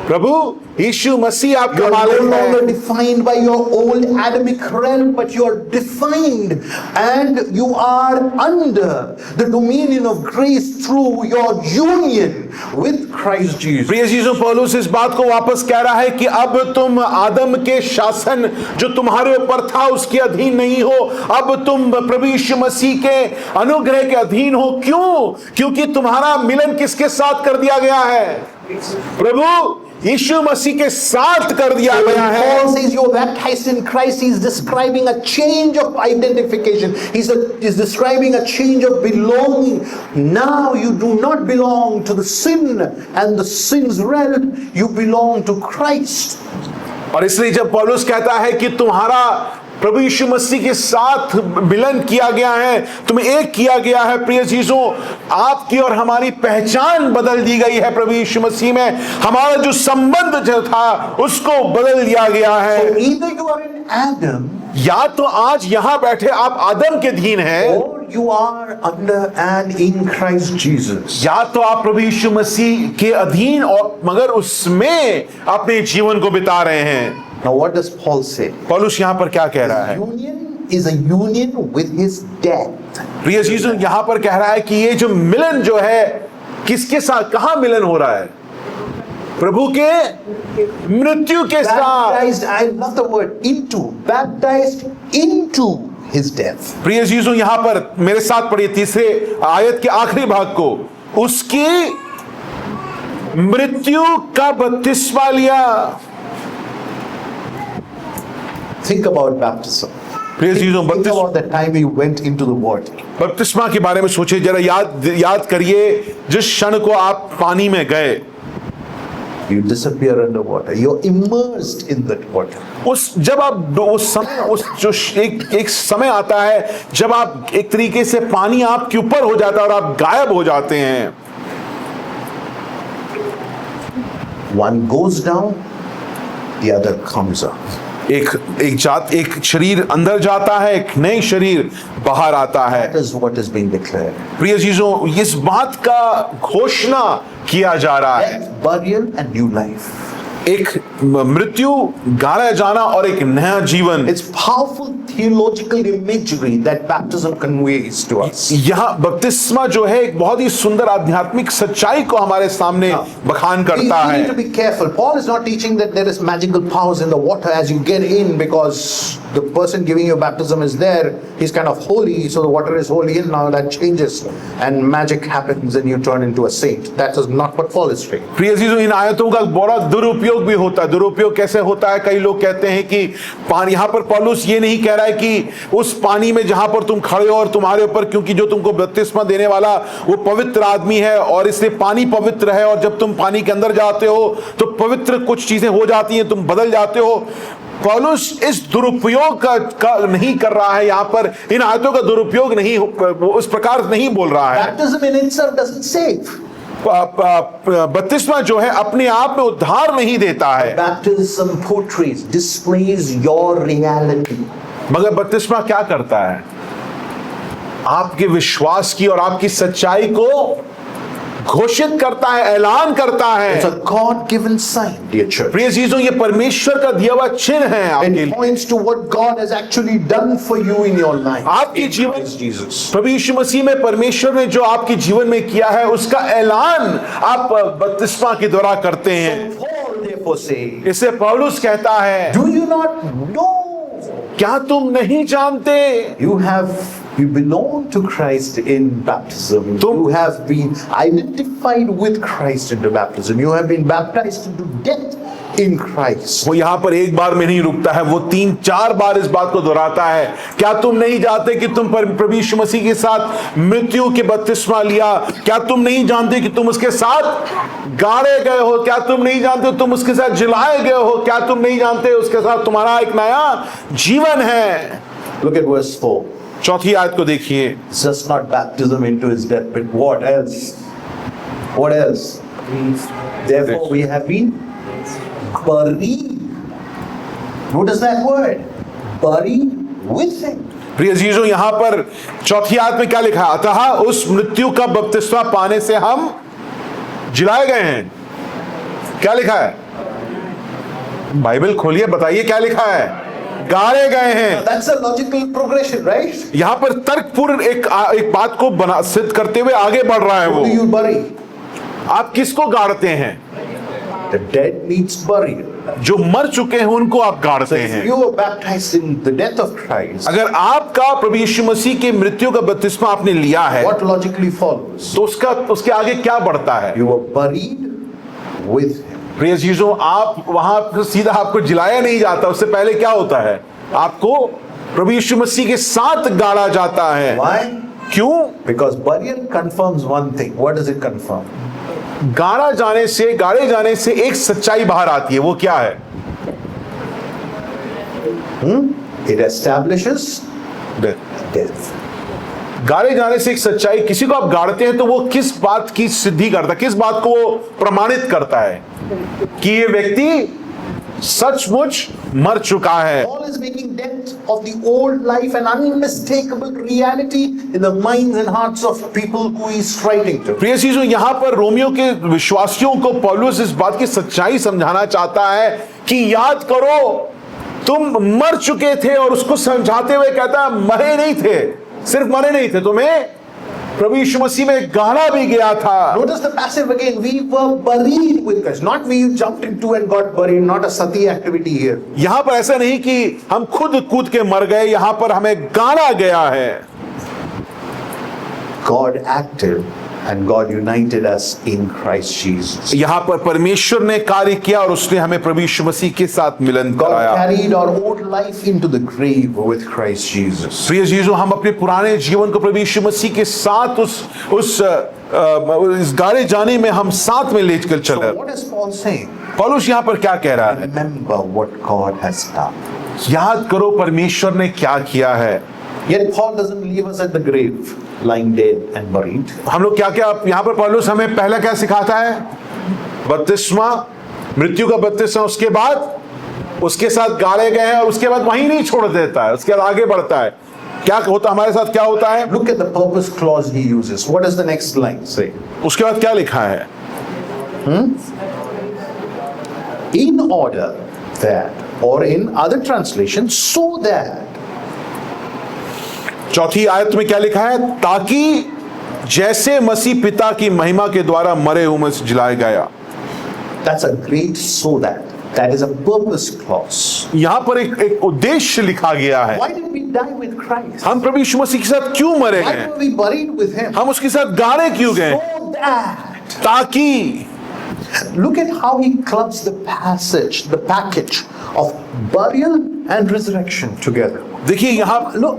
प्रभु यीशु मसीह आपका You are मालिक no है। longer defined by your old Adamic realm, but you are defined and you are under the dominion of grace through your union with Christ Jesus. प्रिय चीजों, पौलुस इस बात को वापस कह रहा है कि अब तुम आदम के शासन जो तुम्हारे ऊपर था उसके अधीन नहीं हो, अब तुम प्रभु यीशु मसीह के अनुग्रह के अधीन हो। क्यों? क्योंकि तुम्हारा मिलन किसके साथ कर दिया गया है? प्रभु यीशु मसीह के साथ कर दिया गया है। Paul says you are baptized in Christ. He's describing a change of identification. He's describing a change of belonging. Now you do not belong to the sin and the sin's realm. You belong to Christ. और इसलिए जब पौलुस कहता है कि तुम्हारा प्रभु यीशु मसीह के साथ मिलन किया गया है, तुम्हें एक किया गया है, प्रिय चीजों, आपकी और हमारी पहचान बदल दी गई है प्रभु यीशु मसीह में। हमारा जो संबंध जो था उसको बदल दिया गया है। So either you are in Adam, या तो आज यहां बैठे आप आदम के अधीन हैं, or you are under and in Christ Jesus. या तो आप प्रभु यीशु मसीह के अधीन और मगर उसमें अपने जीवन को बिता रहे हैं। Now what does Paul say? पौलुस यहां पर क्या कह रहा है? Union is a union with his death. प्रिय चीजों, यहां पर कह रहा है कि ये जो मिलन जो है किसके साथ, कहां मिलन हो रहा है? प्रभु के मृत्यु के साथ। Baptized, I love the word into, baptized into his death. प्रिय चीजों, यहां पर मेरे साथ पढ़िए तीसरे आयत के आखिरी भाग को, उसकी मृत्यु का बपतिस्मा लिया। Think about baptism. प्रिय चीजों, Think about the time he went into the water. बपतिस्मा के बारे में सोचिए जरा, याद करिए जिस क्षण को आप पानी में गए, You disappear underwater. You're immersed in that water. जब आप उस जो एक समय आता है जब आप एक तरीके से पानी आपके ऊपर हो जाता है और आप गायब हो जाते हैं। One goes down, the other comes up. एक शरीर अंदर जाता है, एक नई शरीर बाहर आता है। That is what is being declared. प्रिय चीजों, इस बात का घोषणा किया जा रहा है, Death, burial, and new life. एक मृत्यु, गाड़ा जाना और एक नया जीवन। It's powerful theological imagery that baptism conveys to us. यहाँ बपतिस्मा जो है एक बहुत ही सुंदर आध्यात्मिक सच्चाई को हमारे सामने बखान We करता need है। to be careful. Paul is not teaching that there is magical powers in the water as you get in because the person giving you baptism is there. He's kind of holy, so the water is holy, and now that changes and magic happens and you turn into a saint. That is not what Paul is saying. प्रिय चीजों, इन आयतों का बड़ा दुरुपयोग भी होता है। दुरुपयोग कैसे होता है? कई लोग कहते हैं कि पानी, यहाँ पर पौलुस ये नहीं कह रहा है कि उस पानी में जहां पर तुम खड़े हो और तुम्हारे ऊपर, क्योंकि जो तुमको बपतिस्मा देने वाला वो पवित्र आदमी है और इसलिए पानी पवित्र है, और जब तुम पानी के अंदर जाते हो तो पवित्र कुछ चीजें हो जाती हैं, तुम बदल जाते हो। पौलुस इस दुरुपयोग का नहीं कर रहा है, यहां पर इन आयतों का दुरुपयोग नहीं, उस प्रकार नहीं बोल रहा है। Baptism in itself doesn't save. बपतिस्मा जो है अपने आप में उद्धार नहीं देता है, Baptism portrays, displays your reality. मगर बपतिस्मा क्या करता है? आपके विश्वास की और आपकी सच्चाई को घोषित करता है, ऐलान करता It's है। a God-given sign, dear church. प्रिय चीजों, ये परमेश्वर का दिया हुआ चिन्ह है आपके It लिए। points to what God has actually done for you in your life. आपके जीवन, Christ Jesus. प्रभु यीशु मसीह में परमेश्वर ने जो आपके जीवन में किया है उसका ऐलान आप बपतिस्मा के द्वारा करते हैं। Paul therefore says, इसे पौलुस कहता है, do you not know? क्या तुम नहीं जानते? You belong to Christ in baptism. You have been identified with Christ in the baptism. You have been baptized into death in Christ. वो यहाँ पर एक बार में नहीं रुकता है, वो 3-4 बार इस बात को दोहराता है। क्या तुम नहीं जानते कि तुम प्रभु यीशु मसीह के साथ मृत्यु के बपतिस्मा लिया? क्या तुम नहीं जानते कि तुम उसके साथ गाड़े गए हो? क्या तुम नहीं जानते तुम उसके साथ जिलाए गए हो? क्या तुम नहीं जानते उसके साथ तुम्हारा एक नया जीवन है? Look at verse 4. चौथी आयत को देखिए। It's just not baptism into his death, but what else? What else? Therefore we have been buried. What is that word? Buried with him. प्रिय जीजों, यहां पर चौथी आयत में क्या लिखा है? अतः उस मृत्यु का बपतिस्मा पाने से हम जिलाए गए हैं। क्या लिखा है? बाइबल खोलिए, बताइए क्या लिखा है? गाड़े गए हैं। That's a logical progression, right? यहां पर तर्कपूर्ण एक बात को सिद्ध करते हुए आगे बढ़ रहा है। Who वो do you bury? आप किसको गाड़ते हैं? The dead needs burial. जो मर चुके हैं उनको आप गाड़ते If हैं। you were baptized in the death of Christ, अगर आपका प्रभु यीशु मसीह के मृत्यु का बपतिस्मा आपने लिया है what logically follows? तो उसके आगे क्या बढ़ता है? You were buried with him. प्रिय चीजों, आप वहां सीधा आपको जिलाया नहीं जाता, उससे पहले क्या होता है? आपको प्रभु यीशु मसीह के साथ गाड़ा जाता है। Why? क्यों? Because burial confirms one thing. What does it confirm? गाड़े जाने से एक सच्चाई बाहर आती है। वो क्या है? It establishes death. गाड़े जाने से एक सच्चाई, किसी को आप गाड़ते हैं तो वो किस बात की सिद्धि करता है, किस बात को वो प्रमाणित करता है कि ये व्यक्ति सचमुच मर चुका है। Paul is making death of the old life an unmistakable reality in the minds and hearts of people who he is writing to. प्रिय चीजों, यहां पर रोमियो के विश्वासियों को पौलुस इस बात की सच्चाई समझाना चाहता है कि याद करो तुम मर चुके थे, और उसको समझाते हुए कहता है मरे नहीं थे, सिर्फ मरे नहीं थे, तुम्हें प्रभु यीशु मसीह में गाड़ा भी गया था। Notice the passive again. We were buried with Christ. Not we jumped into and got buried. Not a sati activity here. यहां पर ऐसा नहीं कि हम खुद कूद के मर गए, यहां पर हमें गाड़ा गया है। God acted and God united us in Christ Jesus. यहां पर परमेश्वर ने कार्य किया और उसने हमें प्रभु यीशु मसीह के साथ मिलन God कराया। carried our old life into the grave with Christ Jesus. प्रिय यीशु, हम अपने पुराने जीवन को प्रभु यीशु मसीह के साथ इस गाड़े जाने में हम साथ में लेकर चले। So what is Paul saying? पौलुस यहाँ पर क्या कह रहा है? Remember what God has done. याद करो परमेश्वर ने क्या किया है। Yet Paul doesn't leave us at the grave, lying dead and buried. हम लोग क्या क्या यहाँ पर पौलुस हमें पहला क्या सिखाता है? बपतिस्मा, मृत्यु का बपतिस्मा, उसके बाद उसके साथ गाड़े गए हैं, और उसके बाद वहीं नहीं छोड़ देता है, उसके बाद आगे बढ़ता है। क्या होता हमारे साथ, क्या होता है? Look at the purpose clause he uses. What does the next line say? उसके बाद क्या लिखा है? In order that, or in other translations, so that. चौथी आयत में क्या लिखा है? ताकि जैसे मसीह पिता की महिमा के द्वारा मरे हुए में से जिलाया गया। That's a great so that. That is a purpose clause. यहां पर एक उद्देश्य लिखा गया है। Why did we die with Christ? हम प्रभु यीशु मसीह के साथ क्यों मरे Why गए? were we buried with him? हम उसके साथ गाड़े क्यों गए? So that. ताकि, Look at how he clubs the package of burial and resurrection together. देखिए यहां Look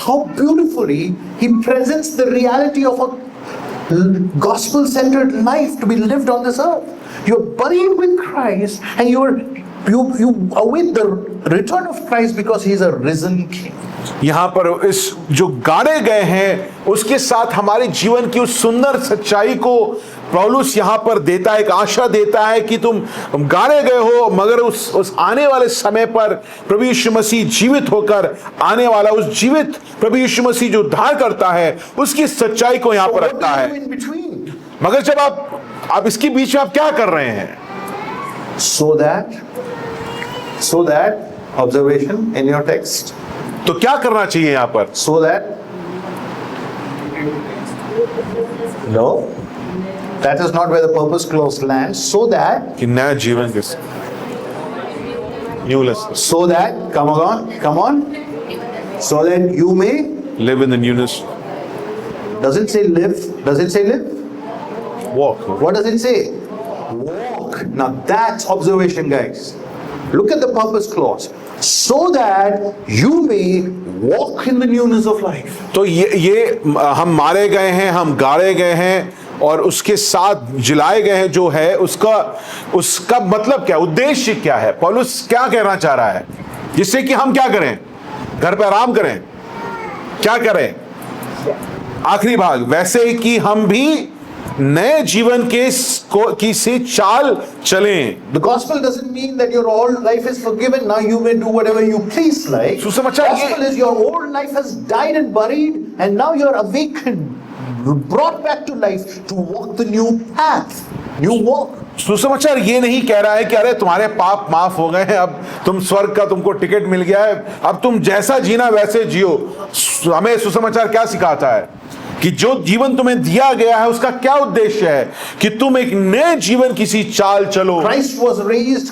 how beautifully he presents the reality of a gospel-centered life to be lived on this earth. You're buried with Christ, and you await the return of Christ because he's a risen king. यहां पर इस जो गाड़े गए हैं उसके साथ हमारे जीवन की उस सुंदर सच्चाई को पौलुस यहां पर देता है, एक आशा देता है कि तुम गाड़े गए हो, मगर उस आने वाले समय पर प्रभु यीशु मसीह जीवित होकर आने वाला, उस जीवित प्रभु यीशु मसीह जो उद्धार करता है उसकी सच्चाई को यहां पर What रखता do है। you do in between? मगर जब आप इसके बीच में आप क्या कर रहे हैं? So that observation in your text. तो क्या करना चाहिए यहां पर? So that no, that is not where the purpose clause lands. So that कि नया जीवन के newness, so that come on, so that you may. live in the newness, Does it say live? Does it say live? walk. What does it say? Walk. Now that's observation, guys. Look at the purpose clause. So that you may walk in the newness of life. तो ये हम मारे गए हैं, हम गाड़े गए हैं और उसके साथ जिलाए गए हैं, जो है उसका मतलब क्या, उद्देश्य क्या है? पौलुस क्या कहना चाह रहा है? जिससे कि हम क्या करें? घर पे आराम करें? क्या करें? आखिरी भाग, वैसे कि हम भी नए जीवन की से चाल चलें। The gospel doesn't mean that your old life is forgiven. Now you may do whatever you please like. सुसमाचार ये- Gospel is your old life has died and buried, and now you're awakened, brought back to life to walk the new path, new walk. सुसमाचार ये नहीं कह रहा है कि अरे तुम्हारे पाप माफ हो गए हैं, अब तुम स्वर्ग का तुमको टिकट मिल गया है, अब तुम जैसा जीना वैसे जियो। हमें सुसमाचार क्या सिखाता है कि जो जीवन तुम्हें दिया गया है उसका क्या उद्देश्य है कि तुम एक नए जीवन किसी चाल चलो। Christ was raised,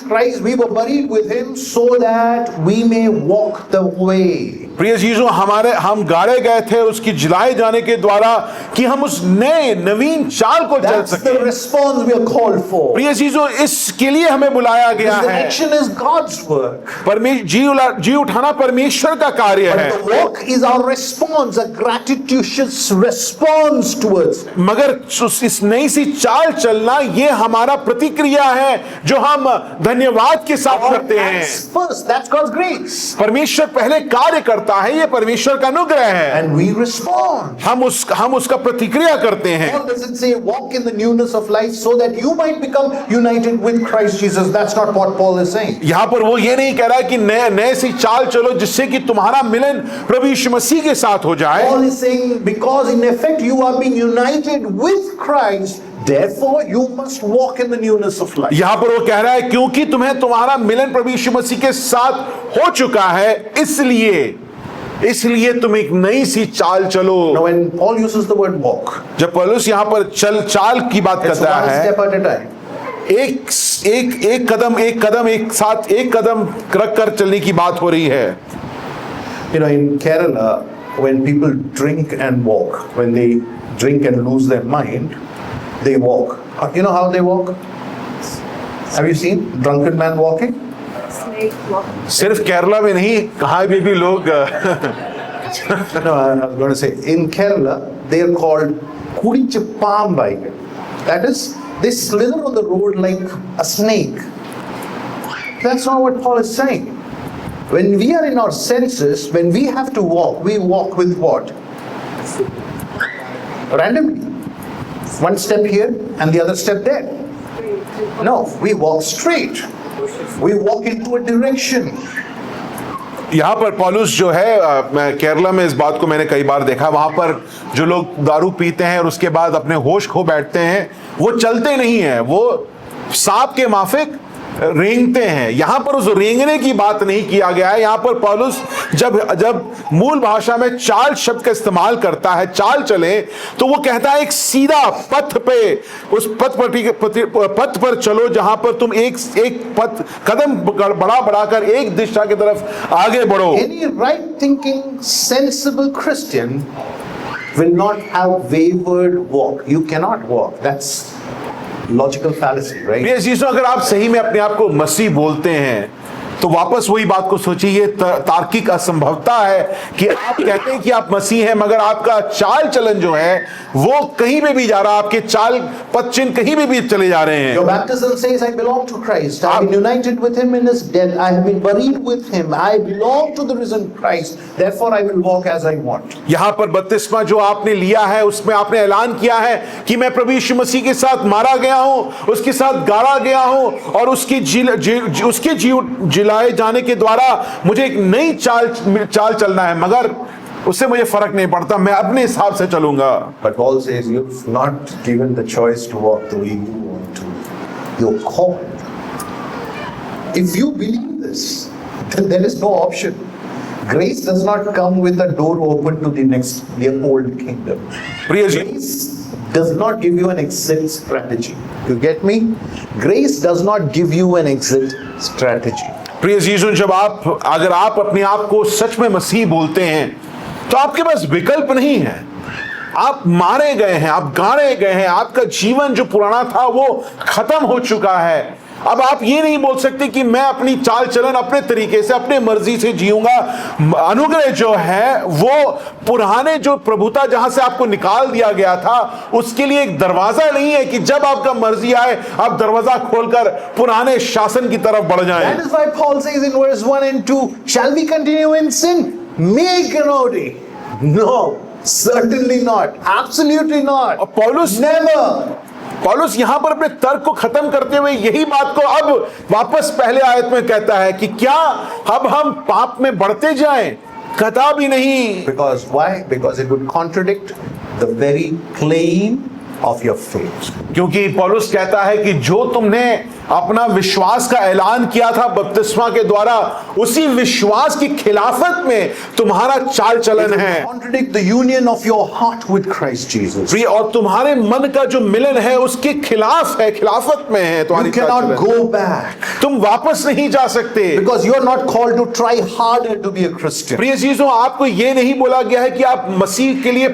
we were buried with him so that we may walk the way. प्रिय यीशु, हम गाड़े गए थे उसकी जिलाए जाने के द्वारा कि हम उस नए नवीन चाल को चल That's the सके। response we are called for. प्रिय यीशु, इसके लिए हमें बुलाया गया The है। action is God's work. जी उठाना परमेश्वर का कार्य है, But the walk is our response, a gratuitous response towards it. मगर इस नई सी चाल चलना ये हमारा प्रतिक्रिया है जो हम धन्यवाद के साथ करते हैं। That's first, that's God's grace. परमेश्वर पहले कार्य करता है, ये परमेश्वर का अनुग्रह है, And we respond. हम उसका प्रतिक्रिया करते हैं। Paul doesn't say walk in the newness of life so that you might become united with Christ Jesus. That's not what Paul is saying. यहां पर वो ये नहीं कह रहा है कि नए सी चाल चलो जिससे कि तुम्हारा मिलन प्रभु यीशु मसीह के साथ हो जाए। Paul is saying because in effect you are being united with Christ, therefore you must walk in the newness of life. यहां पर वो कह रहा है क्योंकि तुम्हें तुम्हारा मिलन प्रभु यीशु मसीह के साथ हो चुका है, इसलिए तुम एक नई सी चाल चलो। Now when Paul uses the word walk, जब पौलुस यहां पर चाल की बात it's करता one है, step at a time. एक कदम रख कर चलने की बात हो रही है। You know, in Kerala, when people drink and walk, when they drink and lose their mind, they walk. You know how they walk? Have you seen drunken man walking? सिर्फ केरला में नहीं, कहाँ भी लोग No, I was going to say, in Kerala, they are called Kudichapambai. That is, they slither on the road like a snake. That's not what Paul is saying. When we are in our senses, when we have to walk, we walk with what? Randomly. One step here and the other step there. No, we walk straight. We walk into a direction. यहाँ पर पौलुस जो है, मैं केरला में इस बात को मैंने कई बार देखा, वहां पर जो लोग दारू पीते हैं और उसके बाद अपने होश खो बैठते हैं, वो चलते नहीं हैं, वो सांप के माफिक रेंगते हैं। यहां पर उस रेंगने की बात नहीं किया गया है। यहां पर पौलुस जब मूल भाषा में चाल शब्द का इस्तेमाल करता है, चाल चले, तो वो कहता है एक सीधा पथ पे, उस पथ पर चलो जहां पर तुम एक पथ कदम बढ़ाकर एक दिशा की तरफ आगे बढ़ो। Any right thinking, sensible Christian will not have wayward walk. You cannot walk. That's logical fallacy, right? प्रिय यीशु, अगर आप सही में अपने आप को मसीह बोलते हैं तो वापस वही बात को सोचिए, ये तार्किक असंभवता है कि आप कहते हैं कि आप मसीह हैं मगर आपका चाल चलन जो है वो कहीं पे भी जा रहा है, आपके चाल पथ चिन्ह कहीं पे भी चले जा रहे हैं। Your baptism says, I belong to Christ. I have been united with him in his death. I have been buried with him. I belong to the risen Christ. Therefore I will walk as I want. यहाँ पर बपतिस्मा जो आपने लिया है उसमें आपने ऐलान किया है कि मैं प्रभु यीशु मसीह के साथ मारा गया हूँ, उसके साथ गाड़ा गया हूँ और उसके जिलाए जाने के द्वारा मुझे एक नई चाल चलना है, मगर उससे मुझे फर्क नहीं पड़ता, मैं अपने हिसाब से चलूंगा। But Paul says you've not given the choice to walk the way you want to. You're called. If you believe this, then there is no option. Grace does not come with a door open to the old kingdom. Grace does not give you an exit strategy. You get me? Grace does not give you an exit strategy. प्रिय यीशु, अगर आप अपने आप को सच में मसीह बोलते हैं तो आपके पास विकल्प नहीं है। आप मारे गए हैं, आप गाड़े गए हैं, आपका जीवन जो पुराना था वो खत्म हो चुका है। अब आप ये नहीं बोल सकते कि मैं अपनी चाल चलन अपने तरीके से अपने मर्जी से जीऊंगा। अनुग्रह जो है वो पुराने जो प्रभुता जहां से आपको निकाल दिया गया था उसके लिए एक दरवाजा नहीं है कि जब आपका मर्जी आए आप दरवाजा खोलकर पुराने शासन की तरफ बढ़ जाएं। That is why Paul says in verse 1 and 2, shall we continue in sin? Make an order. No, certainly not. Absolutely not. और पौलुस यहां पर अपने तर्क को खत्म करते हुए यही बात को अब वापस पहले आयत में कहता है कि क्या अब हम पाप में बढ़ते जाएं? कदापि नहीं। Because why? Because it would contradict the very claim of your faith. क्योंकि पौलुस कहता है कि जो तुमने अपना विश्वास का ऐलान किया था बपतिस्मा के द्वारा, उसी विश्वास की खिलाफत में तुम्हारा चाल चलन है। Contradict the union of your heart with Christ Jesus. और तुम्हारे मन का जो मिलन है उसके खिलाफ है, खिलाफत में है तुम्हारी You cannot go back. तुम वापस नहीं जा सकते। Because you are not called to try harder to be a Christian. प्रिय चीजों, आपको ये नहीं बोला गया है कि आप मसीह के लिए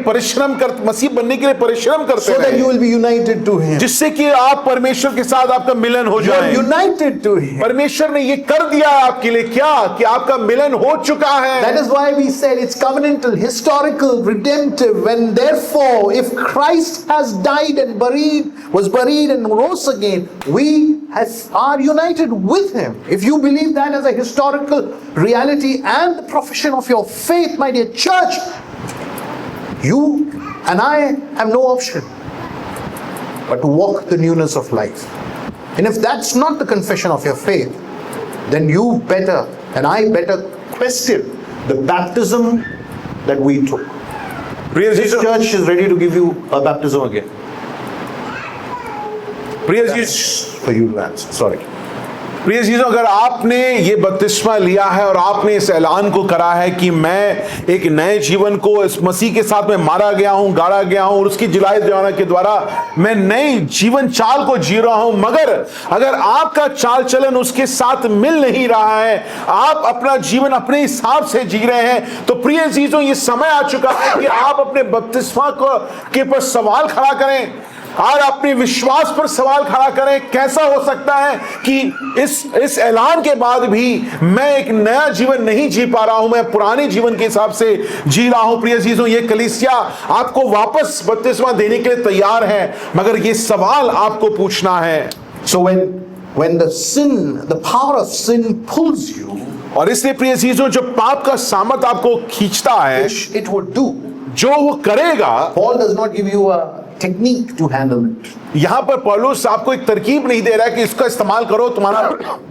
मसीह बनने के लिए परिश्रम करते So that you will be united to him. जिससे कि आप परमेश्वर के साथ आपका मिलन हो You are जाए। united to him. परमेश्वर ने ये कर दिया आपके लिए क्या कि आपका मिलन हो चुका है। That is why we said it's covenantal, historical, redemptive. And therefore, if Christ has died and was buried and rose again, we are united with him. If you believe that as a historical reality and the profession of your faith, my dear church, you and I have no option but to walk the newness of life. And if that's not the confession of your faith, then you better and I better question the baptism that we took. This church is ready to give you a baptism again. प्रिय That's for you to answer. Sorry. प्रिय चीजों, अगर आपने ये बपतिस्मा लिया है और आपने इस ऐलान को करा है कि मैं एक नए जीवन को इस मसीह के साथ में मारा गया हूं, गाड़ा गया हूं और उसकी जिलाई जलाने के द्वारा मैं नई जीवन चाल को जी रहा हूं, मगर अगर आपका चाल चलन उसके साथ मिल नहीं रहा है, आप अपना जीवन अपने हिसाब से जी रहे हैं, तो प्रिय चीजों ये समय आ चुका है कि आप अपने बपतिस्मा को के पर सवाल खड़ा करें और अपने विश्वास पर सवाल खड़ा करें। कैसा हो सकता है कि इस ऐलान के बाद भी मैं एक नया जीवन नहीं जी पा रहा हूं, मैं पुराने जीवन के हिसाब से जी रहा हूं। प्रिय चीजों, ये कलीसिया आपको वापस बपतिस्मा देने के लिए तैयार है, मगर ये सवाल आपको पूछना है। So when the power of sin pulls you, और इसलिए प्रिय चीजों, जो पाप का सामर्थ आपको खींचता है, which it would do, जो वो करेगा, Paul does not give you a technique to handle it. यहां पर पौलुस आपको एक तरकीब नहीं दे रहा है कि इसका इस्तेमाल करो तुम्हारा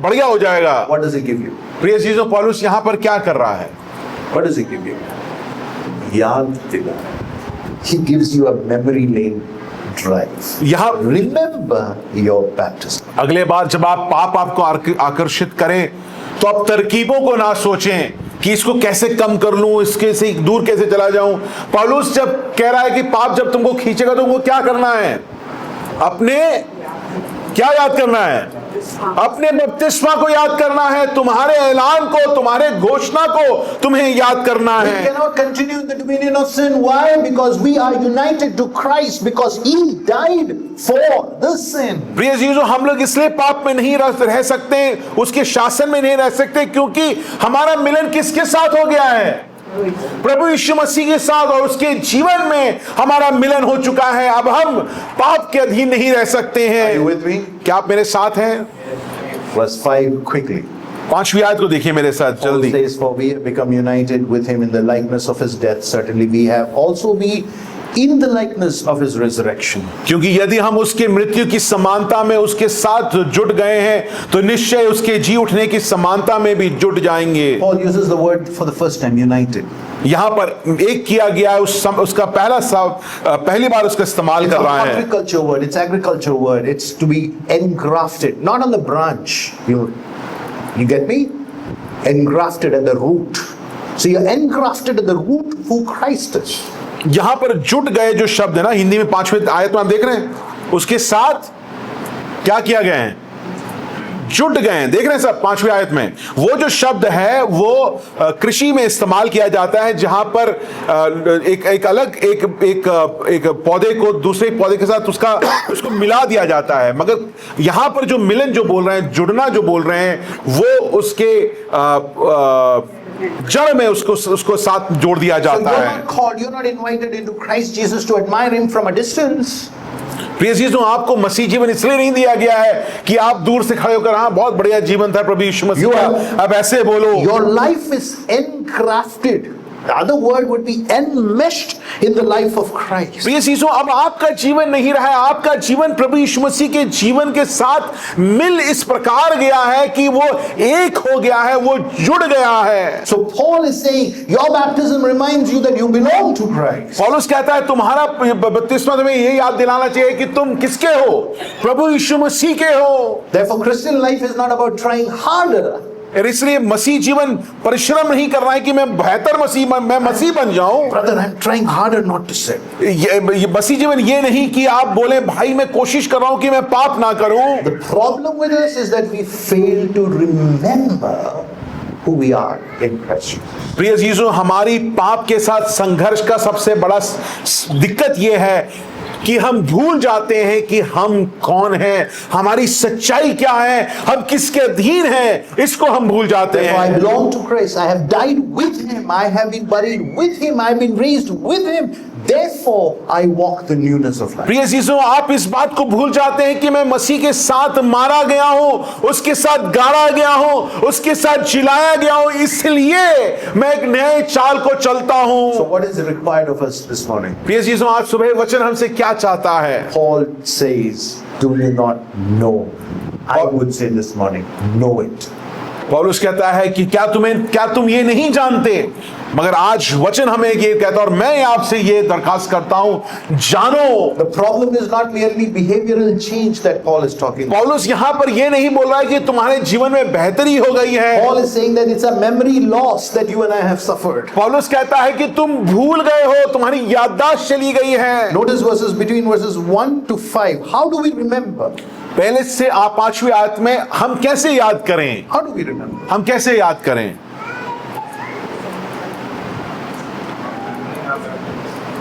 बढ़िया हो जाएगा। What does he give you? प्रिय चीजों, पौलुस यहां पर क्या कर रहा है? What does he give you? याद दिला. He gives you a memory lane drive. यहां Remember your baptism. अगले बार जब आप पाप आपको आकर्षित करें, तो आप तरकीबों को ना सोचें कि इसको कैसे कम कर लूं, इसके से दूर कैसे चला जाऊं। पौलुस जब कह रहा है कि पाप जब तुमको खींचेगा तो तुमको क्या करना है? अपने क्या याद करना है? अपने बपतिस्मा को याद करना है, तुम्हारे ऐलान को, तुम्हारे घोषणा को तुम्हें याद करना We है। cannot continue in the dominion of sin. Why? Because we are united to Christ, because He died for the sin. प्रिय जीजो, हम लोग इसलिए पाप में नहीं रह सकते, उसके शासन में नहीं रह सकते, क्योंकि हमारा मिलन किसके साथ हो गया है? प्रभु यीशु मसीह के साथ, और उसके जीवन में हमारा मिलन हो चुका है। अब हम पाप के अधीन नहीं रह सकते Are you हैं। with me? क्या आप मेरे साथ हैं? Verse 5 quickly. 5वीं आयत को देखिए मेरे साथ Paul जल्दी। says, for we have become united with Him in the likeness of His death. Certainly we have also be in the likeness of His resurrection. क्योंकि यदि हम उसके मृत्यु की समानता में उसके साथ जुट गए हैं, तो निश्चय उसके जी उठने की समानता में भी जुट जाएंगे। Paul uses the word for the first time, united. यहाँ पर एक किया गया है, उसका पहली बार उसका इस्तेमाल It's कर a रहा है। horticulture word, it's agriculture word. It's to be engrafted, not on the branch. You get me? Engrafted at the root. So you're engrafted at the root who Christ is. यहां पर जुट गए जो शब्द है ना, हिंदी में 5वीं आयत में आप देख रहे हैं, उसके साथ क्या किया गया है? जुट गए हैं। देख रहे हैं सब 5वीं आयत में वो जो शब्द है वो कृषि में इस्तेमाल किया जाता है, जहां पर एक अलग एक पौधे को दूसरे पौधे के साथ उसको मिला दिया जाता है। मगर यहां पर जो मिलन जो बोल रहे हैं, जुड़ना जो बोल रहे हैं, वो उसके जड़ में उसको साथ जोड़ दिया So जाता you're है। not called, you're not invited into Christ Jesus to admire Him from a distance. प्रिय चीजों, आपको मसीह जीवन इसलिए नहीं दिया गया है कि आप दूर से खड़े होकर हाँ बहुत बढ़िया जीवन था प्रभु यीशु मसीह का, अब ऐसे बोलो। Your life is engrafted. The other word would be enmeshed in the life of Christ. प्रिय चीजों, अब आपका जीवन नहीं रहा है, आपका जीवन प्रभु यीशु मसीह के जीवन के साथ मिल इस प्रकार गया है कि वो एक हो गया है, वो जुड़ गया है। So Paul is saying, your baptism reminds you that you belong to Christ. पौलुस कहता है तुम्हारा बपतिस्मा तुम्हें ये याद दिलाना चाहिए कि तुम किसके हो? प्रभु यीशु मसीह के हो। Therefore, Christian life is not about trying harder. और इसलिए मसीह जीवन परिश्रम नहीं कर रहा है कि मैं बेहतर मैं मसीह बन जाऊं। Brother, I'm trying harder not to sin. ये मसीह जीवन ये नहीं कि आप बोले भाई मैं कोशिश कर रहा हूं कि मैं पाप ना करूं। The problem with us is that we fail to remember who we are in Christ. प्रिय जीसु, हमारी पाप के साथ संघर्ष का सबसे बड़ा दिक्कत यह है कि हम भूल जाते हैं कि हम कौन हैं, हमारी सच्चाई क्या है, हम किसके अधीन हैं, इसको हम भूल जाते Therefore, I हैं। belong to Christ. I have died with Him. I have been buried with Him. I have been raised with Him. Therefore, I walk the newness of life. प्रिय जीसु, आप इस बात को भूल जाते हैं कि मैं मसीह के साथ मारा गया हूं, उसके साथ गाड़ा गया हूं, उसके साथ जिलाया गया हूं, इसलिए मैं एक नए चाल को चलता So, हूं। what is required of us this morning? प्रिय जीसु, आज सुबह वचन हमसे क्या चाहता है? Paul says, do you not know? I would say this morning, know it. पौलुस कहता है कि क्या तुम ये नहीं जानते? मगर आज वचन हमें ये कहता है और मैं आपसे ये दरखास्त करता हूं, जानो। The problem is not merely behavioral change that Paul is talking about. पौलुस यहां पर ये नहीं बोल रहा है कि तुम्हारे जीवन में बेहतरी हो गई है। Paul is saying that it's a memory loss that you and I have suffered. पौलुस कहता है कि तुम भूल गए हो, तुम्हारी याददाश्त चली गई है। Notice between verses 1 to 5. How do we remember? पहले से आप 5वीं आयत में हम कैसे याद करें? How do we remember? हम कैसे याद करें?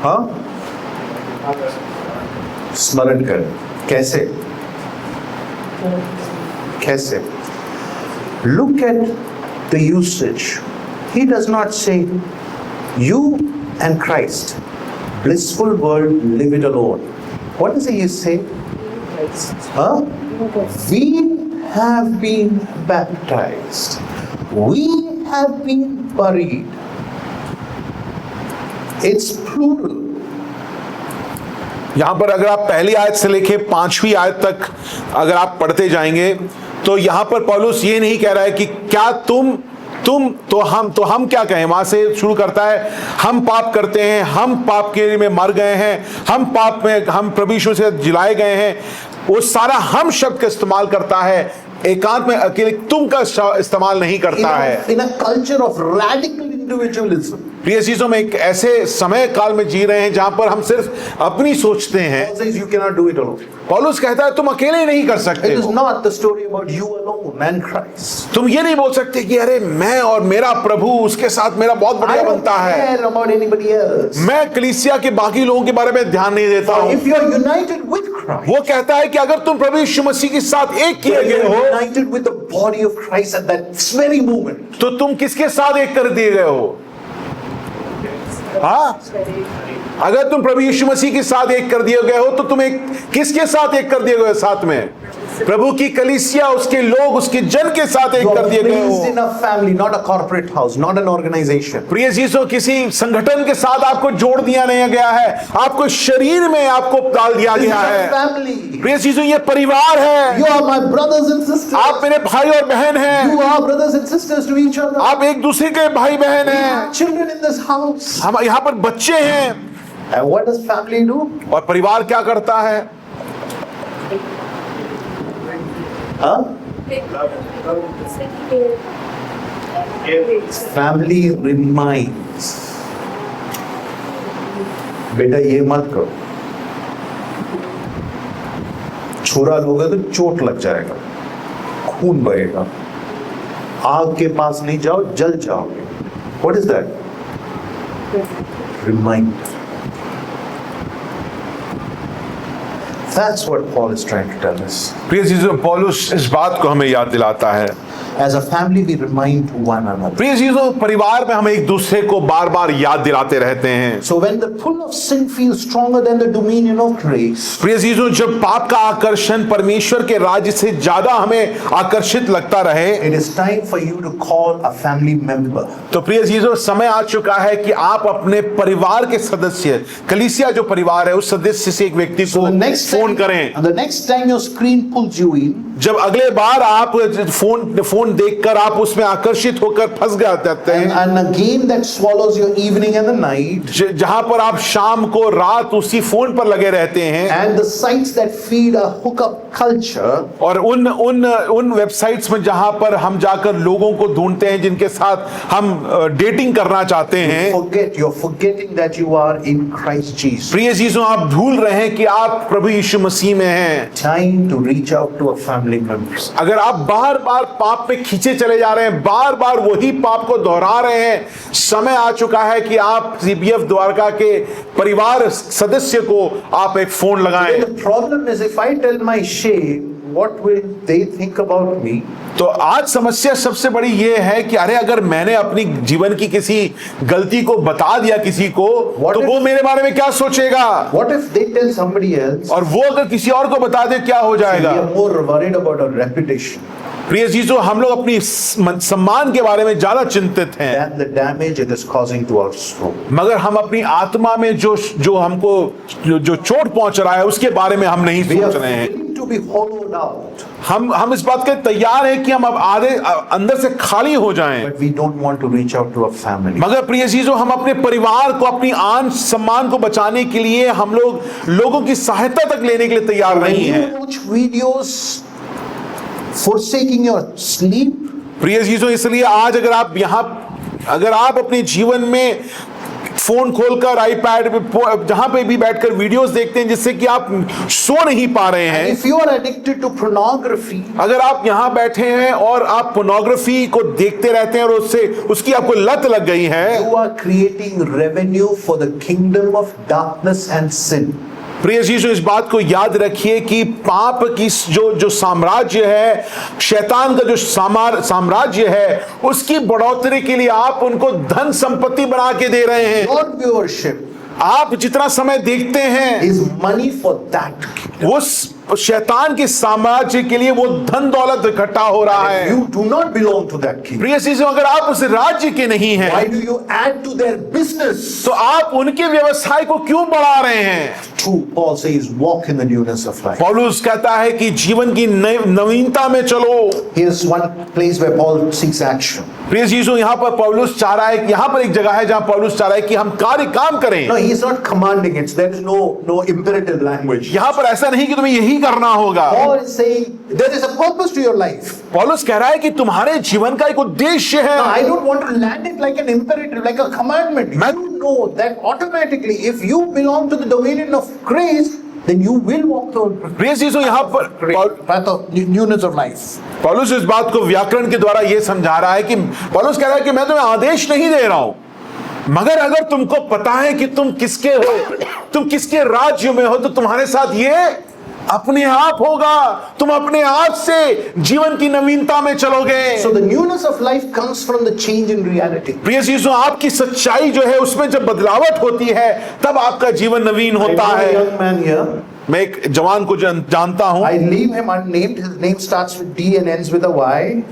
हाँ? स्मरण करें। कैसे? कैसे? Look at the usage. He does not say, you and Christ, blissful world, live it alone. What does he say? Huh? We have been baptized. We have been buried. It's plural. यहां पर अगर आप पहली आयत से लेके 5वीं आयत तक अगर आप पढ़ते जाएंगे तो यहां पर पौलुस ये नहीं कह रहा है कि क्या तुम तो हम क्या कहें। वहां से शुरू करता है, हम पाप करते हैं, हम पाप के में मर गए हैं, हम पाप में हम प्रभु यीशु से जिलाए गए हैं। वो सारा हम शब्द का इस्तेमाल करता है, एकांत में अकेले तुम का इस्तेमाल नहीं करता है। In a culture of radical individualism. प्रिय चीजों में एक ऐसे समय काल में जी रहे हैं जहां पर हम सिर्फ अपनी सोचते हैं। Paul says you cannot do it alone. पौलुस कहता है तुम अकेले नहीं कर सकते It is हो। not the story about you alone and Christ. तुम ये नहीं बोल सकते कि अरे मैं और मेरा प्रभु उसके साथ मेरा बहुत I बढ़िया don't बनता है, care about anybody else. मैं कलीसिया के बाकी लोगों के बारे में ध्यान नहीं देता हूं। If you are united with Christ, वो कहता है कि अगर तुम प्रभु यीशु मसीह के साथ एक किए you गए are हो united with the body of Christ at that very moment. तो तुम किसके साथ एक कर दिए गए हो? हाँ, अगर तुम प्रभु यीशु मसीह के साथ एक कर दिए गए हो तो तुम एक किसके साथ एक कर दिए गए हो? साथ में प्रभु की कलीसिया, उसके लोग, उसके जन के साथ एक You कर are दिए गए placed हो। in a family, not a corporate house, not an organization. प्रिय चीजों, किसी संगठन के साथ आपको जोड़ दिया नहीं गया है, आपको शरीर में आपको डाल दिया This is गया a है। family. प्रिय चीजों, ये परिवार है। You are my brothers and sisters. आप मेरे भाई और बहन हैं। You are brothers and sisters to each other. आप एक दूसरे के भाई बहन हैं। Children in this house. हम यहाँ पर बच्चे हैं। And what does family do? और परिवार क्या करता है? Huh? Family reminds. बेटा ये मत करो, छुरा लोगे तो चोट लग जाएगा, खून बहेगा, आग के पास नहीं जाओ, जल जाओगे। What is that? Reminder. That's what Paul is trying to tell us. प्रिय चीजों, पौलुस इस बात को हमें याद दिलाता है। As a family, we remind one another. प्रिय चीजों, परिवार में हम एक दूसरे को बार बार याद दिलाते रहते हैं। So when the pull of sin feels stronger than the dominion of grace, प्रिय चीजों, जब पाप का आकर्षण परमेश्वर के राज्य से ज्यादा हमें आकर्षित लगता रहे, it is time for you to call a family member. तो प्रिय चीजों, समय आ चुका है कि आप अपने परिवार के सदस्य, कलीसिया जो परिवार है, उस सदस्य से एक व्यक्ति को So the next phone time, करें। and the next time your screen pulls you in, जब अगले बार आप फोन देखकर आप उसमें आकर्षित होकर फंस जाते हैं, and a game that swallows your evening and the night, जहां पर आप शाम को रात उसी फोन पर लगे रहते हैं, and the sites that feed a hookup culture, और उन वेबसाइट्स में जहां पर हम जाकर लोगों को ढूंढते हैं जिनके साथ हम डेटिंग करना चाहते हैं, you're forgetting that you are in Christ Jesus. प्रिय चीजों, आप भूल रहे हैं कि आप प्रभु यीशु मसीह में हैं। Time to reach out to a family member. अगर आप बार बार पाप पे खींचे चले जा रहे हैं, बार बार वही पाप को दोहरा रहे हैं, समय आ चुका है कि आप CBF द्वारका के परिवार सदस्य को आप एक फोन लगाएं। The problem is if I tell my shame, what will they think about me? तो आज समस्या सबसे बड़ी ये है कि अरे अगर मैंने अपनी जीवन की किसी गलती को बता दिया किसी को, तो वो मेरे बारे में क्या सोचेगा? What if they tell somebody else? और वो अगर किसी और को बता दे, क्या हो We जाएगा? are more worried about our reputation प्रिय चीजों, हम लोग अपनी सम्मान के बारे में ज्यादा चिंतित हैं, than the damage it is causing to our soul. मगर हम अपनी आत्मा में जो हमको जो चोट पहुंच रहा है उसके बारे में हम नहीं We सोच are रहे हैं। willing to be hollowed out. हम इस बात के तैयार हैं कि हम अब आधे अंदर से खाली हो जाएं, but we don't want to reach out to our family. मगर प्रिय चीजों हम अपने परिवार को, अपनी आन सम्मान को बचाने के लिए हम लोग लोगों की सहायता तक लेने के लिए तैयार When नहीं you हैं। watch videos forsaking your sleep, प्रिय चीजों इसलिए आज अगर आप अपने जीवन में फोन खोलकर आईपैड पे जहां पे भी बैठकर वीडियोस देखते हैं जिससे कि आप सो नहीं पा रहे हैं, if you are addicted to pornography, अगर आप यहां बैठे हैं और आप पोर्नोग्राफी को देखते रहते हैं और उसकी आपको लत लग गई है, you are creating revenue for the kingdom of darkness and sin. प्रिय चीजों इस बात को याद रखिए कि पाप की जो साम्राज्य है, शैतान का जो साम्राज्य है, उसकी बढ़ोतरी के लिए आप उनको धन संपत्ति बना के दे रहे हैं। Your viewership आप जितना समय देखते हैं is money for that. उस शैतान के साम्राज्य के लिए वो धन दौलत इकट्ठा हो रहा है। You do not belong to that kingdom. प्रिय चीजों अगर आप उस राज्य के नहीं हैं, Why do you add to their business? तो आप उनके व्यवसाय को क्यों बढ़ा रहे हैं? True, Paul says, walk in the newness of life. पौलुस कहता है कि जीवन की नवीनता में चलो। Here's one place where Paul seeks action. प्रिय चीजों यहाँ पर पौलुस चाह रहा है, यहाँ पर एक जगह है जहाँ पौलुस चाह रहा है कि हम काम करें। No, he's not commanding it. There is no imperative language. यहाँ पर ऐसा नहीं कि तुम्हें यही करना होगा। Paul is saying there is a purpose to your life. पौलुस कह रहा है कि तुम्हारे जीवन का एक उद्देश्य है। Now, I don't want to land it like an imperative, like a commandment. You know that automatically, if you belong to the dominion of grace, then you will walk the प्रिय चीजों यहाँ पर path of newness of life. पौलुस इस बात को व्याकरण के द्वारा ये समझा रहा है कि पौलुस कह रहा है कि मैं तुम्हें आदेश नहीं दे रहा हूं, मगर अगर तुमको पता है कि तुम किसके हो, तुम किसके राज्य में हो, तो तुम्हारे साथ ये अपने आप होगा। तुम अपने आप से जीवन की नवीनता में चलोगे। So the newness of life comes from the change in reality. प्रिय चीजों आपकी सच्चाई जो है उसमें जब बदलावट होती है तब आपका जीवन नवीन I होता know a है। young man here. मैं एक जवान को जानता हूं, I leave him unnamed. His name starts with D and ends with a Y.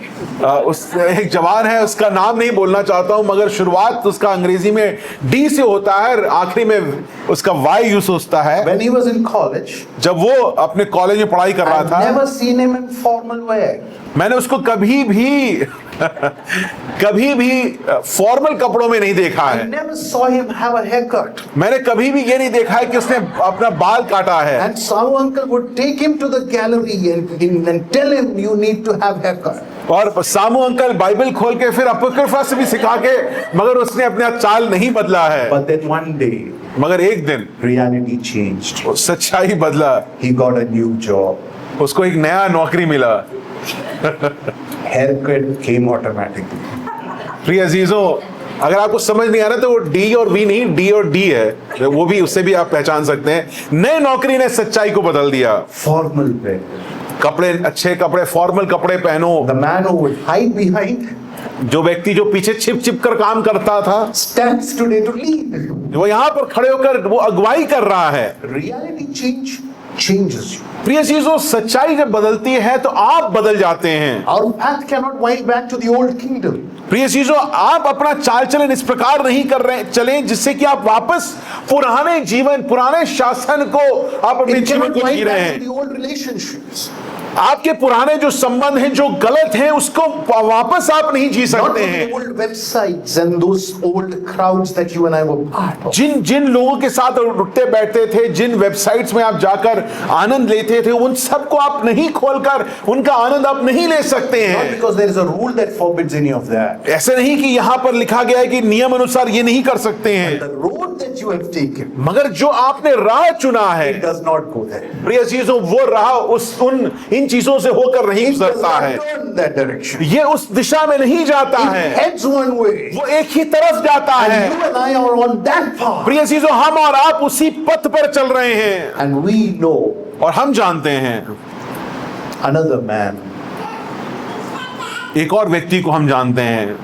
उस एक जवान है, उसका नाम नहीं बोलना चाहता हूं, मगर शुरुआत उसका अंग्रेजी में डी से होता है, आखिरी में उसका वाई यूज होता है। When he was in college, जब वो अपने कॉलेज में पढ़ाई कर रहा I've था, never seen him in formal wear. मैंने उसको कभी भी फॉर्मल कपड़ों में नहीं देखा I है। never saw him have a haircut. मैंने कभी भी ये नहीं देखा है कि उसने अपना बाल काटा है। And some uncle would take him to the gallery and tell him you need to have haircut. और सामू अंकल बाइबल खोल के फिर अपोक्रिफा से भी सिखा के, मगर उसने अपना चाल नहीं बदला है। But then one day, मगर एक दिन reality changed. वो सच्चाई बदला, He got a new job. उसको एक नया नौकरी मिला। Haircut came automatically. प्रिय अजीजों, अगर आपको समझ नहीं आ रहा तो वो डी और वी नहीं, डी और डी है, वो भी उससे भी आप पहचान सकते हैं। नए नौकरी ने सच्चाई को बदल दिया। Formal wear. कपड़े, अच्छे कपड़े, फॉर्मल कपड़े पहनो। The man who would hide behind जो व्यक्ति जो पीछे छिप कर काम करता था, stands today to lead. वो यहाँ पर खड़े होकर वो अगुवाई कर रहा है। Reality changes you. प्रिय चीजों, सच्चाई जब बदलती है तो आप बदल जाते हैं। Our path cannot wind back to the old kingdom. प्रिय चीजों, आप अपना चाल चलन इस प्रकार नहीं कर रहे चलें जिससे कि आप वापस पुराने जीवन, पुराने शासन को आप अपने It जीवन cannot को जी wind रहे back हैं। to the old relationships. आपके पुराने जो संबंध हैं, जो गलत हैं, उसको वापस आप नहीं जी Not सकते the हैं। old websites and those old crowds that you and I were part of. जिन लोगों के साथ उठते बैठते थे, जिन वेबसाइट्स में आप जाकर आनंद लेते थे, उन सबको आप नहीं खोलकर उनका आनंद आप नहीं ले सकते Not हैं। because there is a rule that forbids any of that. ऐसे नहीं कि यहाँ पर लिखा गया है कि नियम अनुसार ये नहीं कर सकते हैं, The road that you have taken, मगर जो आपने राह चुना है, it does not go there. प्रिय चीजों, वो राह इन चीजों से होकर नहीं It does गुजरता not है। turn that direction. ये उस दिशा में नहीं जाता It है, heads one way. वो एक ही तरफ जाता And है। you and I are on that path. प्रिय चीजों, हम और आप उसी पथ पर चल रहे हैं And we know और हम जानते हैं, another man एक और व्यक्ति को हम जानते हैं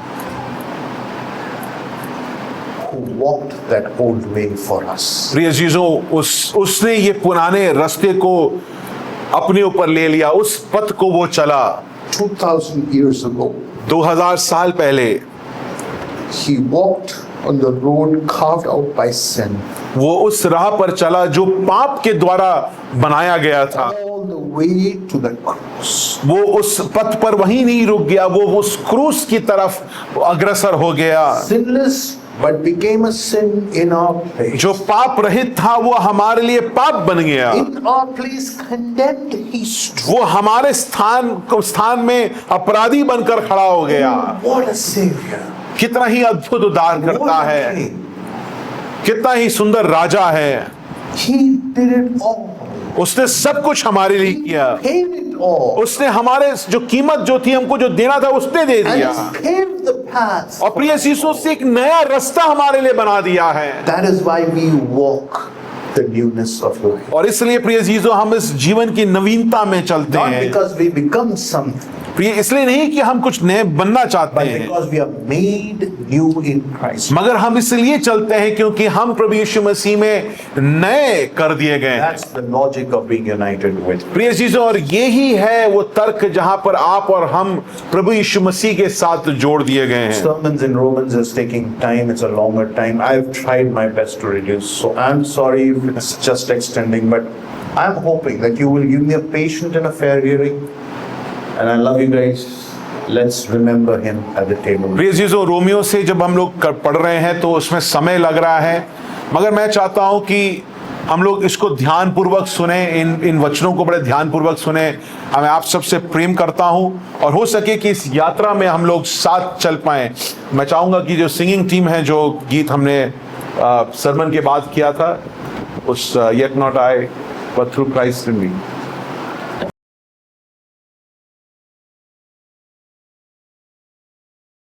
who walked that old way for us. प्रिय चीजों, उसने ये पुराने रास्ते को अपने ऊपर ले लिया, उस पथ को वो चला। 2000 years ago, 2000 साल पहले he walked on the road carved out by sin. वो उस राह पर चला जो पाप के द्वारा बनाया गया था। All the way to the cross. वो उस पथ पर वहीं नहीं रुक गया, वो उस क्रूस की तरफ अग्रसर हो गया। Sinless, but became a sin in our place. जो पाप रहित था वो हमारे लिए पाप बन गया। In our place, condemned, he stood. वो हमारे स्थान में अपराधी बनकर खड़ा हो गया। What a savior! कितना ही अद्भुत उद्धार करता What a है, king. कितना ही सुंदर राजा है। He did it all. उसने सब कुछ हमारे लिए किया। Paid it all. उसने हमारे जो कीमत जो थी, हमको जो देना था, उसने दे And दिया। he's paved the path. और प्रिय यीशु से एक नया रास्ता हमारे लिए बना दिया है। That is why we walk the newness of life. और इसलिए प्रिय यीशु हम इस जीवन की नवीनता में चलते Not हैं। because we become something, प्रिय इसलिए नहीं कि हम कुछ नए बनना चाहते but हैं, because we are made new in Christ. मगर हम इसलिए चलते हैं क्योंकि हम प्रभु यीशु मसीह में नए कर दिए गए हैं। That's the logic of being united with. प्रिय चीजों, और यही है वो तर्क जहां पर आप और हम प्रभु यीशु मसीह के साथ जोड़ दिए गए हैं। Sermons in Romans is taking time, it's a longer time. I've tried my best to reduce, so I'm sorry if it's just extending, but I'm hoping that you will give me a patient and a fair hearing. And I love you guys. Let's remember him at the table. प्रिय चीजों, Romeo से जब हम लोग पढ़ रहे हैं तो उसमें समय लग रहा है, मगर मैं चाहता हूं कि हम लोग इसको ध्यानपूर्वक सुने, इन वचनों को बड़े ध्यानपूर्वक सुने। मैं आप सबसे प्रेम करता हूं और हो सके कि इस यात्रा में हम लोग साथ चल पाएं। मैं चाहूंगा कि जो सिंगिंग टीम है, जो गीत हमने सरमन के बाद किया था, उस yet not I but through Christ in me,